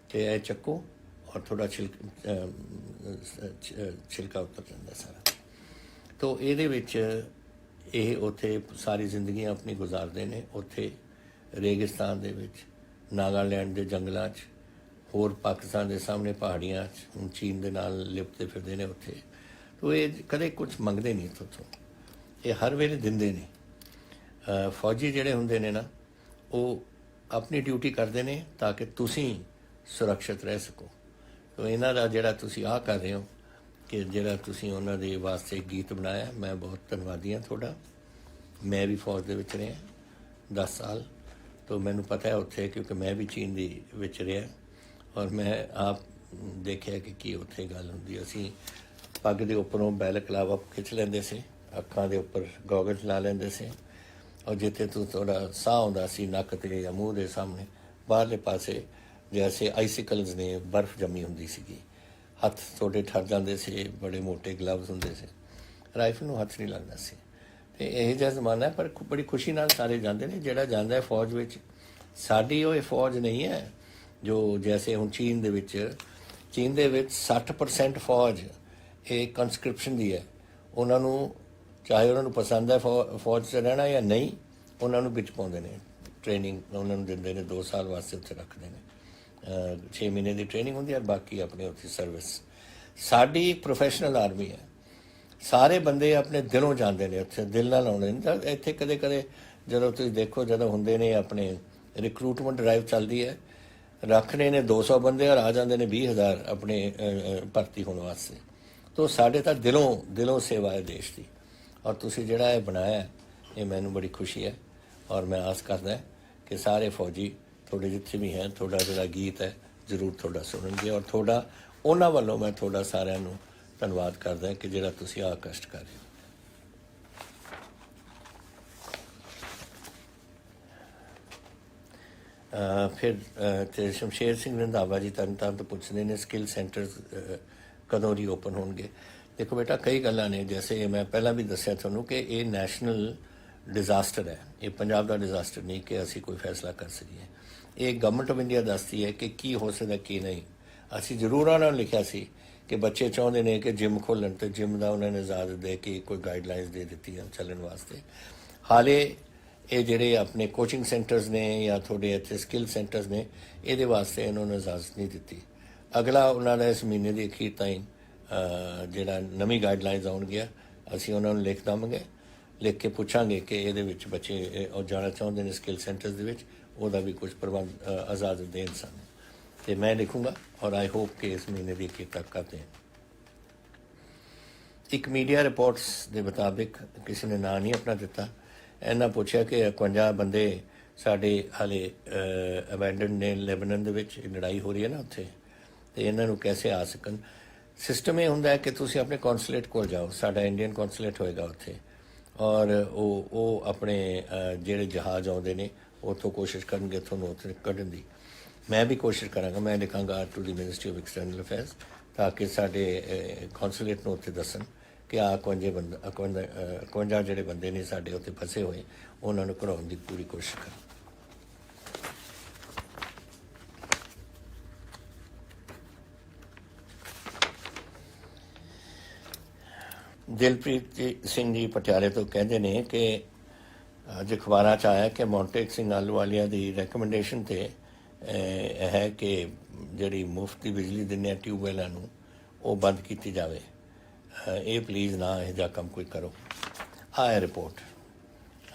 ਅਤੇ ਇਹ ਚੱਕੋ ਔਰ ਥੋੜ੍ਹਾ ਛਿਲਕਾ ਉੱਤਰ ਜਾਂਦਾ ਸਾਰਾ। ਤੋ ਇਹਦੇ ਵਿੱਚ ਇਹ ਉੱਥੇ ਸਾਰੀ ਜ਼ਿੰਦਗੀ ਆਪਣੀ ਗੁਜ਼ਾਰਦੇ ਨੇ, ਉੱਥੇ ਰੇਗਿਸਤਾਨ ਦੇ ਵਿੱਚ, ਨਾਗਾਲੈਂਡ ਦੇ ਜੰਗਲਾਂ 'ਚ, ਹੋਰ ਪਾਕਿਸਤਾਨ ਦੇ ਸਾਹਮਣੇ ਪਹਾੜੀਆਂ 'ਚ, ਹੁਣ ਚੀਨ ਦੇ ਨਾਲ ਲਿਪਟੇ ਫਿਰਦੇ ਨੇ ਉੱਥੇ। ਤੋ ਇਹ ਕਦੇ ਕੁਛ ਮੰਗਦੇ ਨਹੀਂ ਇੱਥੋਂ, ਇਹ ਹਰ ਵੇਲੇ ਦਿੰਦੇ ਨੇ। ਫੌਜੀ ਜਿਹੜੇ ਹੁੰਦੇ ਨੇ ਨਾ, ਉਹ ਆਪਣੀ ਡਿਊਟੀ ਕਰਦੇ ਨੇ ਤਾਂ ਕਿ ਤੁਸੀਂ ਸੁਰੱਖਿਅਤ ਰਹਿ ਸਕੋ। ਤੋ ਇਹਨਾਂ ਦਾ ਜਿਹੜਾ ਤੁਸੀਂ ਆਹ ਕਰ ਰਹੇ ਹੋ ਕਿ ਜਿਹੜਾ ਤੁਸੀਂ ਉਹਨਾਂ ਦੇ ਵਾਸਤੇ ਗੀਤ ਬਣਾਇਆ, ਮੈਂ ਬਹੁਤ ਧੰਨਵਾਦੀ ਹਾਂ ਤੁਹਾਡਾ। ਮੈਂ ਵੀ ਫੌਜ ਦੇ ਵਿੱਚ ਰਿਹਾ 10 ਸਾਲ, ਤੋ ਮੈਨੂੰ ਪਤਾ ਹੈ ਉੱਥੇ, ਕਿਉਂਕਿ ਮੈਂ ਵੀ ਚੀਨ ਦੇ ਵਿੱਚ ਰਿਹਾ ਔਰ ਮੈਂ ਆਪ ਦੇਖਿਆ ਕਿ ਕੀ ਉੱਥੇ ਗੱਲ ਹੁੰਦੀ। ਅਸੀਂ ਪੱਗ ਦੇ ਉੱਪਰੋਂ ਬੈਲਕਲਾਵਾ ਖਿੱਚ ਲੈਂਦੇ ਸੀ, ਅੱਖਾਂ ਦੇ ਉੱਪਰ ਗੋਗਲਸ ਲਾ ਲੈਂਦੇ ਸੀ ਔਰ ਜਿੱਥੇ ਤੁਹਾਡਾ ਸਾਹ ਆਉਂਦਾ ਸੀ ਨੱਕ 'ਤੇ ਜਾਂ ਮੂੰਹ ਦੇ ਸਾਹਮਣੇ, ਬਾਹਰਲੇ ਪਾਸੇ ਜੈਸੇ ਆਈਸੀਕਲਸ ਨੇ, ਬਰਫ਼ ਜੰਮੀ ਹੁੰਦੀ ਸੀਗੀ, ਹੱਥ ਤੁਹਾਡੇ ਠਰ ਜਾਂਦੇ ਸੀ, ਬੜੇ ਮੋਟੇ ਗਲਵਜ਼ ਹੁੰਦੇ ਸੀ, ਰਾਈਫਲ ਨੂੰ ਹੱਥ ਨਹੀਂ ਲੱਗਦਾ ਸੀ। ਅਤੇ ਇਹੋ ਜਿਹਾ ਜ਼ਮਾਨਾ ਹੈ, ਪਰ ਬੜੀ ਖੁਸ਼ੀ ਨਾਲ ਸਾਰੇ ਜਾਂਦੇ ਨੇ। ਜਿਹੜਾ ਜਾਂਦਾ ਹੈ ਫੌਜ ਵਿੱਚ, ਸਾਡੀ ਉਹ ਇਹ ਫੌਜ ਨਹੀਂ ਹੈ ਜੋ ਜੈਸੇ ਹੁਣ ਚੀਨ ਦੇ ਵਿੱਚ 60% ਫੌਜ ਇਹ ਕੰਸਕ੍ਰਿਪਸ਼ਨ ਦੀ ਹੈ। ਉਹਨਾਂ ਨੂੰ ਚਾਹੇ ਉਹਨਾਂ ਨੂੰ ਪਸੰਦ ਹੈ ਫੌਜ 'ਚ ਰਹਿਣਾ ਜਾਂ ਨਹੀਂ, ਉਹਨਾਂ ਨੂੰ ਵਿੱਚ ਪਾਉਂਦੇ ਨੇ, ਟ੍ਰੇਨਿੰਗ ਉਹਨਾਂ ਨੂੰ ਦਿੰਦੇ ਨੇ, 2 ਸਾਲ ਵਾਸਤੇ ਉੱਥੇ ਰੱਖਦੇ ਨੇ। 6 ਮਹੀਨੇ ਦੀ ਟ੍ਰੇਨਿੰਗ ਹੁੰਦੀ ਹੈ ਔਰ ਬਾਕੀ ਆਪਣੇ ਉੱਥੇ ਸਰਵਿਸ। ਸਾਡੀ ਪ੍ਰੋਫੈਸ਼ਨਲ ਆਰਮੀ ਹੈ। ਸਾਰੇ ਬੰਦੇ ਆਪਣੇ ਦਿਲੋਂ ਜਾਂਦੇ ਨੇ ਉੱਥੇ, ਦਿਲ ਨਾਲ ਆਉਂਦੇ ਨੇ। ਤਾਂ ਇੱਥੇ ਕਦੇ ਕਦੇ ਜਦੋਂ ਤੁਸੀਂ ਦੇਖੋ, ਜਦੋਂ ਹੁੰਦੇ ਨੇ ਆਪਣੇ ਰਿਕਰੂਟਮੈਂਟ ਡਰਾਈਵ ਚੱਲਦੀ ਹੈ, ਰੱਖਣੇ ਨੇ 200 ਬੰਦੇ ਔਰ ਆ ਜਾਂਦੇ ਨੇ 20,000 ਆਪਣੇ ਭਰਤੀ ਹੋਣ ਵਾਸਤੇ। ਤਾਂ ਸਾਡੇ ਤਾਂ ਦਿਲੋਂ ਸੇਵਾ ਹੈ ਦੇਸ਼ ਦੀ। ਔਰ ਤੁਸੀਂ ਜਿਹੜਾ ਇਹ ਬਣਾਇਆ, ਇਹ ਮੈਨੂੰ ਬੜੀ ਖੁਸ਼ੀ ਹੈ। ਔਰ ਮੈਂ ਆਸ ਕਰਦਾ ਕਿ ਸਾਰੇ ਫੌਜੀ ਤੁਹਾਡੇ ਜਿੱਥੇ ਵੀ ਹੈ, ਤੁਹਾਡਾ ਜਿਹੜਾ ਗੀਤ ਹੈ ਜ਼ਰੂਰ ਤੁਹਾਡਾ ਸੁਣਨਗੇ। ਔਰ ਤੁਹਾਡਾ ਉਹਨਾਂ ਵੱਲੋਂ ਮੈਂ ਤੁਹਾਡਾ ਸਾਰਿਆਂ ਨੂੰ ਧੰਨਵਾਦ ਕਰਦਾ ਕਿ ਜਿਹੜਾ ਤੁਸੀਂ ਆਹ ਕਸ਼ਟ ਕਰ ਰਹੇ ਹੋ। ਫਿਰ ਤੇ ਸ਼ਮਸ਼ੇਰ ਸਿੰਘ ਰੰਧਾਵਾ ਜੀ ਤਰਨਤਾਰਨ ਤੋਂ ਪੁੱਛਦੇ ਨੇ ਸਕਿੱਲ ਸੈਂਟਰਸ ਕਦੋਂ ਰੀਓਪਨ ਹੋਣਗੇ। ਦੇਖੋ ਬੇਟਾ, ਕਈ ਗੱਲਾਂ ਨੇ, ਜੈਸੇ ਮੈਂ ਪਹਿਲਾਂ ਵੀ ਦੱਸਿਆ ਤੁਹਾਨੂੰ ਕਿ ਇਹ ਨੈਸ਼ਨਲ ਡਿਜ਼ਾਸਟਰ ਹੈ। ਇਹ ਪੰਜਾਬ ਦਾ ਡਿਜ਼ਾਸਟਰ ਨਹੀਂ ਕਿ ਅਸੀਂ ਕੋਈ ਫੈਸਲਾ ਕਰ ਸਕੀਏ। ਇਹ ਗਵਰਨਮੈਂਟ ਆਫ ਇੰਡੀਆ ਦੱਸਦੀ ਹੈ ਕਿ ਕੀ ਹੋ ਸਕਦਾ ਕੀ ਨਹੀਂ। ਅਸੀਂ ਜ਼ਰੂਰ ਉਹਨਾਂ ਨੂੰ ਲਿਖਿਆ ਸੀ ਕਿ ਬੱਚੇ ਚਾਹੁੰਦੇ ਨੇ ਕਿ ਜਿਮ ਖੋਲ੍ਹਣ, ਅਤੇ ਜਿਮ ਦਾ ਉਹਨਾਂ ਨੇ ਇਜਾਜ਼ਤ ਦੇ ਕੇ ਕੋਈ ਗਾਈਡਲਾਈਨਸ ਦੇ ਦਿੱਤੀਆਂ ਚੱਲਣ ਵਾਸਤੇ। ਹਾਲੇ ਇਹ ਜਿਹੜੇ ਆਪਣੇ ਕੋਚਿੰਗ ਸੈਂਟਰਸ ਨੇ ਜਾਂ ਤੁਹਾਡੇ ਇੱਥੇ ਸਕਿੱਲ ਸੈਂਟਰਸ ਨੇ, ਇਹਦੇ ਵਾਸਤੇ ਇਹਨਾਂ ਨੂੰ ਇਜਾਜ਼ਤ ਨਹੀਂ ਦਿੱਤੀ। ਅਗਲਾ ਉਹਨਾਂ ਦਾ ਇਸ ਮਹੀਨੇ ਦੀ ਅਖੀਰ ਤਾਈਂ ਜਿਹੜਾ ਨਵੀਂ ਗਾਈਡਲਾਈਨਸ ਆਉਣਗੀਆਂ, ਅਸੀਂ ਉਹਨਾਂ ਨੂੰ ਲਿਖ ਦੇਵਾਂਗੇ, ਲਿਖ ਕੇ ਪੁੱਛਾਂਗੇ ਕਿ ਇਹਦੇ ਵਿੱਚ ਬੱਚੇ ਉਹ ਜਾਣਾ ਚਾਹੁੰਦੇ ਨੇ ਸਕਿੱਲ ਸੈਂਟਰਸ ਦੇ ਵਿੱਚ, ਉਹਦਾ ਵੀ ਕੁਝ ਪ੍ਰਬੰਧ ਇਜਾਜ਼ਤ ਦੇਣ ਸਾਨੂੰ। ਅਤੇ ਮੈਂ ਲਿਖੂੰਗਾ ਔਰ ਆਈ ਹੋਪ ਕਿ ਇਸ ਮਹੀਨੇ ਦੀ ਅਖੀਰ ਤੱਕ ਕਰਦੇ ਹਾਂ। ਇੱਕ ਮੀਡੀਆ ਰਿਪੋਰਟਸ ਦੇ ਮੁਤਾਬਿਕ, ਕਿਸੇ ਨੇ ਨਾਂ ਨਹੀਂ ਆਪਣਾ ਦਿੱਤਾ, ਇਹਨਾਂ ਪੁੱਛਿਆ ਕਿ 51 ਬੰਦੇ ਸਾਡੇ ਹਾਲੇ ਅਬੈਂਡਨ ਨੇ ਲੈਬਨਨ ਦੇ ਵਿੱਚ। ਲੜਾਈ ਹੋ ਰਹੀ ਹੈ ਨਾ ਉੱਥੇ, ਅਤੇ ਇਹਨਾਂ ਨੂੰ ਕੈਸੇ ਆ ਸਕਣ। ਸਿਸਟਮ ਇਹ ਹੁੰਦਾ ਹੈ ਕਿ ਤੁਸੀਂ ਆਪਣੇ ਕੌਂਸੂਲੇਟ ਕੋਲ ਜਾਓ, ਸਾਡਾ ਇੰਡੀਅਨ ਕੌਂਸੂਲੇਟ ਹੋਏਗਾ ਉੱਥੇ, ਔਰ ਉਹ ਆਪਣੇ ਜਿਹੜੇ ਜਹਾਜ਼ ਆਉਂਦੇ ਨੇ ਉੱਥੋਂ ਕੋਸ਼ਿਸ਼ ਕਰਨਗੇ ਤੁਹਾਨੂੰ ਉੱਥੇ ਕੱਢਣ ਦੀ। ਮੈਂ ਵੀ ਕੋਸ਼ਿਸ਼ ਕਰਾਂਗਾ, ਮੈਂ ਲਿਖਾਂਗਾ to the ministry of external affairs, ਤਾਂ ਕਿ ਸਾਡੇ ਕੌਂਸੂਲੇਟ ਨੂੰ ਉੱਥੇ ਦੱਸਣ ਕਿ 51 ਜਿਹੜੇ ਬੰਦੇ ਨੇ ਸਾਡੇ ਉੱਥੇ ਫਸੇ ਹੋਏ, ਉਹਨਾਂ ਨੂੰ ਕਢਾਉਣ ਦੀ ਪੂਰੀ ਕੋਸ਼ਿਸ਼ ਕਰਨ। ਦਿਲਪ੍ਰੀਤ ਸਿੰਘ ਜੀ ਪਟਿਆਲੇ ਤੋਂ ਕਹਿੰਦੇ ਨੇ ਕਿ ਅੱਜ ਅਖਬਾਰਾਂ 'ਚ ਆਇਆ ਕਿ ਮੌਂਟੇਕ ਸਿੰਘ ਆਹਲੂਵਾਲੀਆ ਦੀ ਰੈਕਮੈਂਡੇਸ਼ਨ 'ਤੇ ਹੈ ਕਿ ਜਿਹੜੀ ਮੁਫਤ ਦੀ ਬਿਜਲੀ ਦਿੰਦੇ ਆ ਟਿਊਬਵੈਲਾਂ ਨੂੰ, ਉਹ ਬੰਦ ਕੀਤੀ ਜਾਵੇ। ਇਹ ਪਲੀਜ਼ ਨਾ ਇਹ ਜਿਹਾ ਕੰਮ ਕੋਈ ਕਰੋ। ਆਹ ਹੈ ਰਿਪੋਰਟ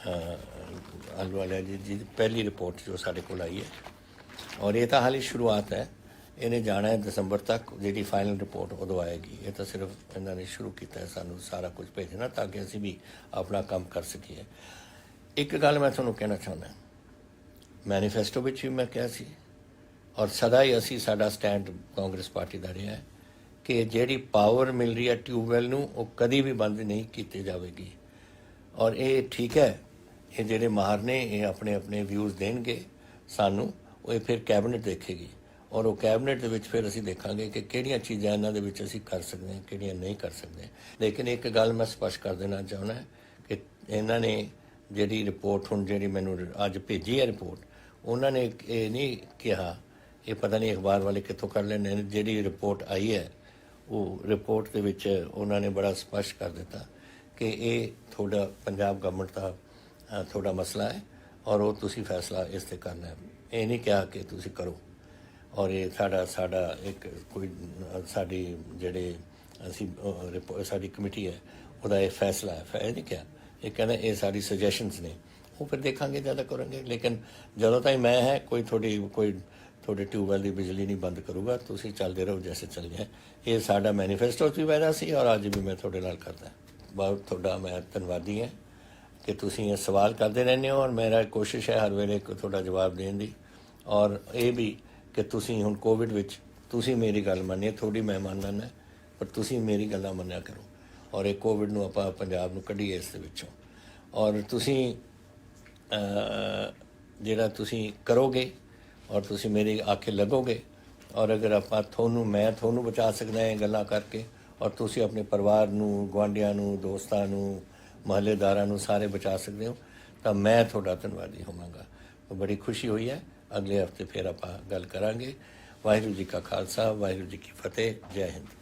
ਆਹਲੂਵਾਲੀਆ ਜੀ ਦੀ ਪਹਿਲੀ ਰਿਪੋਰਟ ਜੋ ਸਾਡੇ ਕੋਲ ਆਈ ਹੈ। ਔਰ ਇਹ ਤਾਂ ਹਾਲੇ ਸ਼ੁਰੂਆਤ ਹੈ, ਇਹਨੇ ਜਾਣਾ ਹੈ ਦਸੰਬਰ ਤੱਕ, ਜਿਹੜੀ ਫਾਈਨਲ ਰਿਪੋਰਟ ਉਦੋਂ ਆਏਗੀ। ਇਹ ਤਾਂ ਸਿਰਫ ਇਹਨਾਂ ਨੇ ਸ਼ੁਰੂ ਕੀਤਾ ਹੈ ਸਾਨੂੰ ਸਾਰਾ ਕੁਝ ਭੇਜਣਾ, ਤਾਂ ਕਿ ਅਸੀਂ ਵੀ ਆਪਣਾ ਕੰਮ ਕਰ ਸਕੀਏ। ਇੱਕ ਗੱਲ ਮੈਂ ਤੁਹਾਨੂੰ ਕਹਿਣਾ ਚਾਹੁੰਦਾ, ਮੈਨੀਫੈਸਟੋ ਵਿੱਚ ਵੀ ਮੈਂ ਕਿਹਾ ਸੀ, ਔਰ ਸਦਾ ਹੀ ਸਾਡਾ ਸਟੈਂਡ ਕਾਂਗਰਸ ਪਾਰਟੀ ਦਾ ਰਿਹਾ ਹੈ ਕਿ ਜਿਹੜੀ ਪਾਵਰ ਮਿਲ ਰਹੀ ਹੈ ਟਿਊਬਵੈਲ ਨੂੰ, ਉਹ ਕਦੀ ਵੀ ਬੰਦ ਨਹੀਂ ਕੀਤੀ ਜਾਵੇਗੀ। ਔਰ ਇਹ ਠੀਕ ਹੈ, ਇਹ ਜਿਹੜੇ ਮਾਹਰ ਨੇ ਇਹ ਆਪਣੇ ਆਪਣੇ ਵਿਊਜ਼ ਦੇਣਗੇ ਸਾਨੂੰ, ਉਹ ਫਿਰ ਕੈਬਨਿਟ ਦੇਖੇਗੀ, ਔਰ ਉਹ ਕੈਬਨਿਟ ਦੇ ਵਿੱਚ ਫਿਰ ਅਸੀਂ ਦੇਖਾਂਗੇ ਕਿ ਕਿਹੜੀਆਂ ਚੀਜ਼ਾਂ ਇਹਨਾਂ ਦੇ ਵਿੱਚ ਅਸੀਂ ਕਰ ਸਕਦੇ ਹਾਂ, ਕਿਹੜੀਆਂ ਨਹੀਂ ਕਰ ਸਕਦੇ। ਲੇਕਿਨ ਇੱਕ ਗੱਲ ਮੈਂ ਸਪਸ਼ਟ ਕਰ ਦੇਣਾ ਚਾਹੁੰਦਾ ਕਿ ਇਹਨਾਂ ਨੇ ਜਿਹੜੀ ਰਿਪੋਰਟ ਹੁਣ ਜਿਹੜੀ ਮੈਨੂੰ ਅੱਜ ਭੇਜੀ ਹੈ ਰਿਪੋਰਟ, ਉਹਨਾਂ ਨੇ ਇਹ ਨਹੀਂ ਕਿਹਾ, ਇਹ ਪਤਾ ਨਹੀਂ ਅਖਬਾਰ ਵਾਲੇ ਕਿੱਥੋਂ ਕਰ ਲੈਂਦੇ ਨੇ, ਜਿਹੜੀ ਰਿਪੋਰਟ ਆਈ ਹੈ ਉਹ ਰਿਪੋਰਟ ਦੇ ਵਿੱਚ ਉਹਨਾਂ ਨੇ ਬੜਾ ਸਪਸ਼ਟ ਕਰ ਦਿੱਤਾ ਕਿ ਇਹ ਤੁਹਾਡਾ ਪੰਜਾਬ ਗਵਰਨਮੈਂਟ ਦਾ ਤੁਹਾਡਾ ਮਸਲਾ ਹੈ, ਔਰ ਉਹ ਤੁਸੀਂ ਫੈਸਲਾ ਇਸ 'ਤੇ ਕਰਨਾ ਹੈ। ਇਹ ਨਹੀਂ ਕਿਹਾ ਕਿ ਤੁਸੀਂ ਕਰੋ। ਔਰ ਇਹ ਸਾਡਾ ਇੱਕ ਕੋਈ ਸਾਡੀ ਜਿਹੜੇ ਅਸੀਂ ਸਾਡੀ ਕਮੇਟੀ ਹੈ ਉਹਦਾ ਇਹ ਫੈਸਲਾ ਹੈ, ਇਹ ਨਹੀਂ ਕਿਹਾ। ਇਹ ਕਹਿੰਦਾ ਇਹ ਸਾਡੀ ਸੁਜੈਸ਼ਨਸ ਨੇ, ਉਹ ਫਿਰ ਦੇਖਾਂਗੇ ਜ਼ਿਆਦਾ ਕਰਾਂਗੇ। ਲੇਕਿਨ ਜਦੋਂ ਤਾਈਂ ਮੈਂ ਹੈ ਕੋਈ ਤੁਹਾਡੇ ਟਿਊਬਵੈਲ ਦੀ ਬਿਜਲੀ ਨਹੀਂ ਬੰਦ ਕਰੂਗਾ, ਤੁਸੀਂ ਚੱਲਦੇ ਰਹੋ ਜੈਸੇ ਚੱਲ ਗਿਆ। ਇਹ ਸਾਡਾ ਮੈਨੀਫੈਸਟੋ 'ਚ ਵੀ ਵਾਅਦਾ ਸੀ, ਔਰ ਅੱਜ ਵੀ ਮੈਂ ਤੁਹਾਡੇ ਨਾਲ ਕਰਦਾ। ਬਹੁਤ ਤੁਹਾਡਾ ਮੈਂ ਧੰਨਵਾਦੀ ਹਾਂ ਕਿ ਤੁਸੀਂ ਇਹ ਸਵਾਲ ਕਰਦੇ ਰਹਿੰਦੇ ਹੋ, ਔਰ ਮੇਰਾ ਕੋਸ਼ਿਸ਼ ਹੈ ਹਰ ਵੇਲੇ ਤੁਹਾਡਾ ਜਵਾਬ ਦੇਣ ਦੀ। ਔਰ ਇਹ ਵੀ ਕਿ ਤੁਸੀਂ ਹੁਣ ਕੋਵਿਡ ਵਿੱਚ ਤੁਸੀਂ ਮੇਰੀ ਗੱਲ ਮੰਨੀ, ਥੋੜੀ ਮੈਂ ਮੰਨ ਲੈਂਦਾ, ਪਰ ਤੁਸੀਂ ਮੇਰੀ ਗੱਲਾਂ ਮੰਨਿਆ ਕਰੋ, ਔਰ ਇਹ ਕੋਵਿਡ ਨੂੰ ਆਪਾਂ ਪੰਜਾਬ ਨੂੰ ਕੱਢੀਏ ਇਸ ਦੇ ਵਿੱਚੋਂ। ਔਰ ਤੁਸੀਂ ਜਿਹੜਾ ਤੁਸੀਂ ਕਰੋਗੇ, ਔਰ ਤੁਸੀਂ ਮੇਰੀ ਆਖੇ ਲੱਗੋਗੇ, ਔਰ ਅਗਰ ਮੈਂ ਤੁਹਾਨੂੰ ਬਚਾ ਸਕਦਾ ਇਹ ਗੱਲਾਂ ਕਰਕੇ, ਔਰ ਤੁਸੀਂ ਆਪਣੇ ਪਰਿਵਾਰ ਨੂੰ, ਗੁਆਂਢੀਆਂ ਨੂੰ, ਦੋਸਤਾਂ ਨੂੰ, ਮਹੱਲੇਦਾਰਾਂ ਨੂੰ ਸਾਰੇ ਬਚਾ ਸਕਦੇ ਹੋ, ਤਾਂ ਮੈਂ ਤੁਹਾਡਾ ਧੰਨਵਾਦੀ ਹੋਵਾਂਗਾ। ਬੜੀ ਖੁਸ਼ੀ ਹੋਈ ਹੈ। ਅਗਲੇ ਹਫ਼ਤੇ ਫਿਰ ਆਪਾਂ ਗੱਲ ਕਰਾਂਗੇ। ਵਾਹਿਗੁਰੂ ਜੀ ਕਾ ਖਾਲਸਾ, ਵਾਹਿਗੁਰੂ ਜੀ ਕੀ ਫਤਿਹ। ਜੈ ਹਿੰਦ।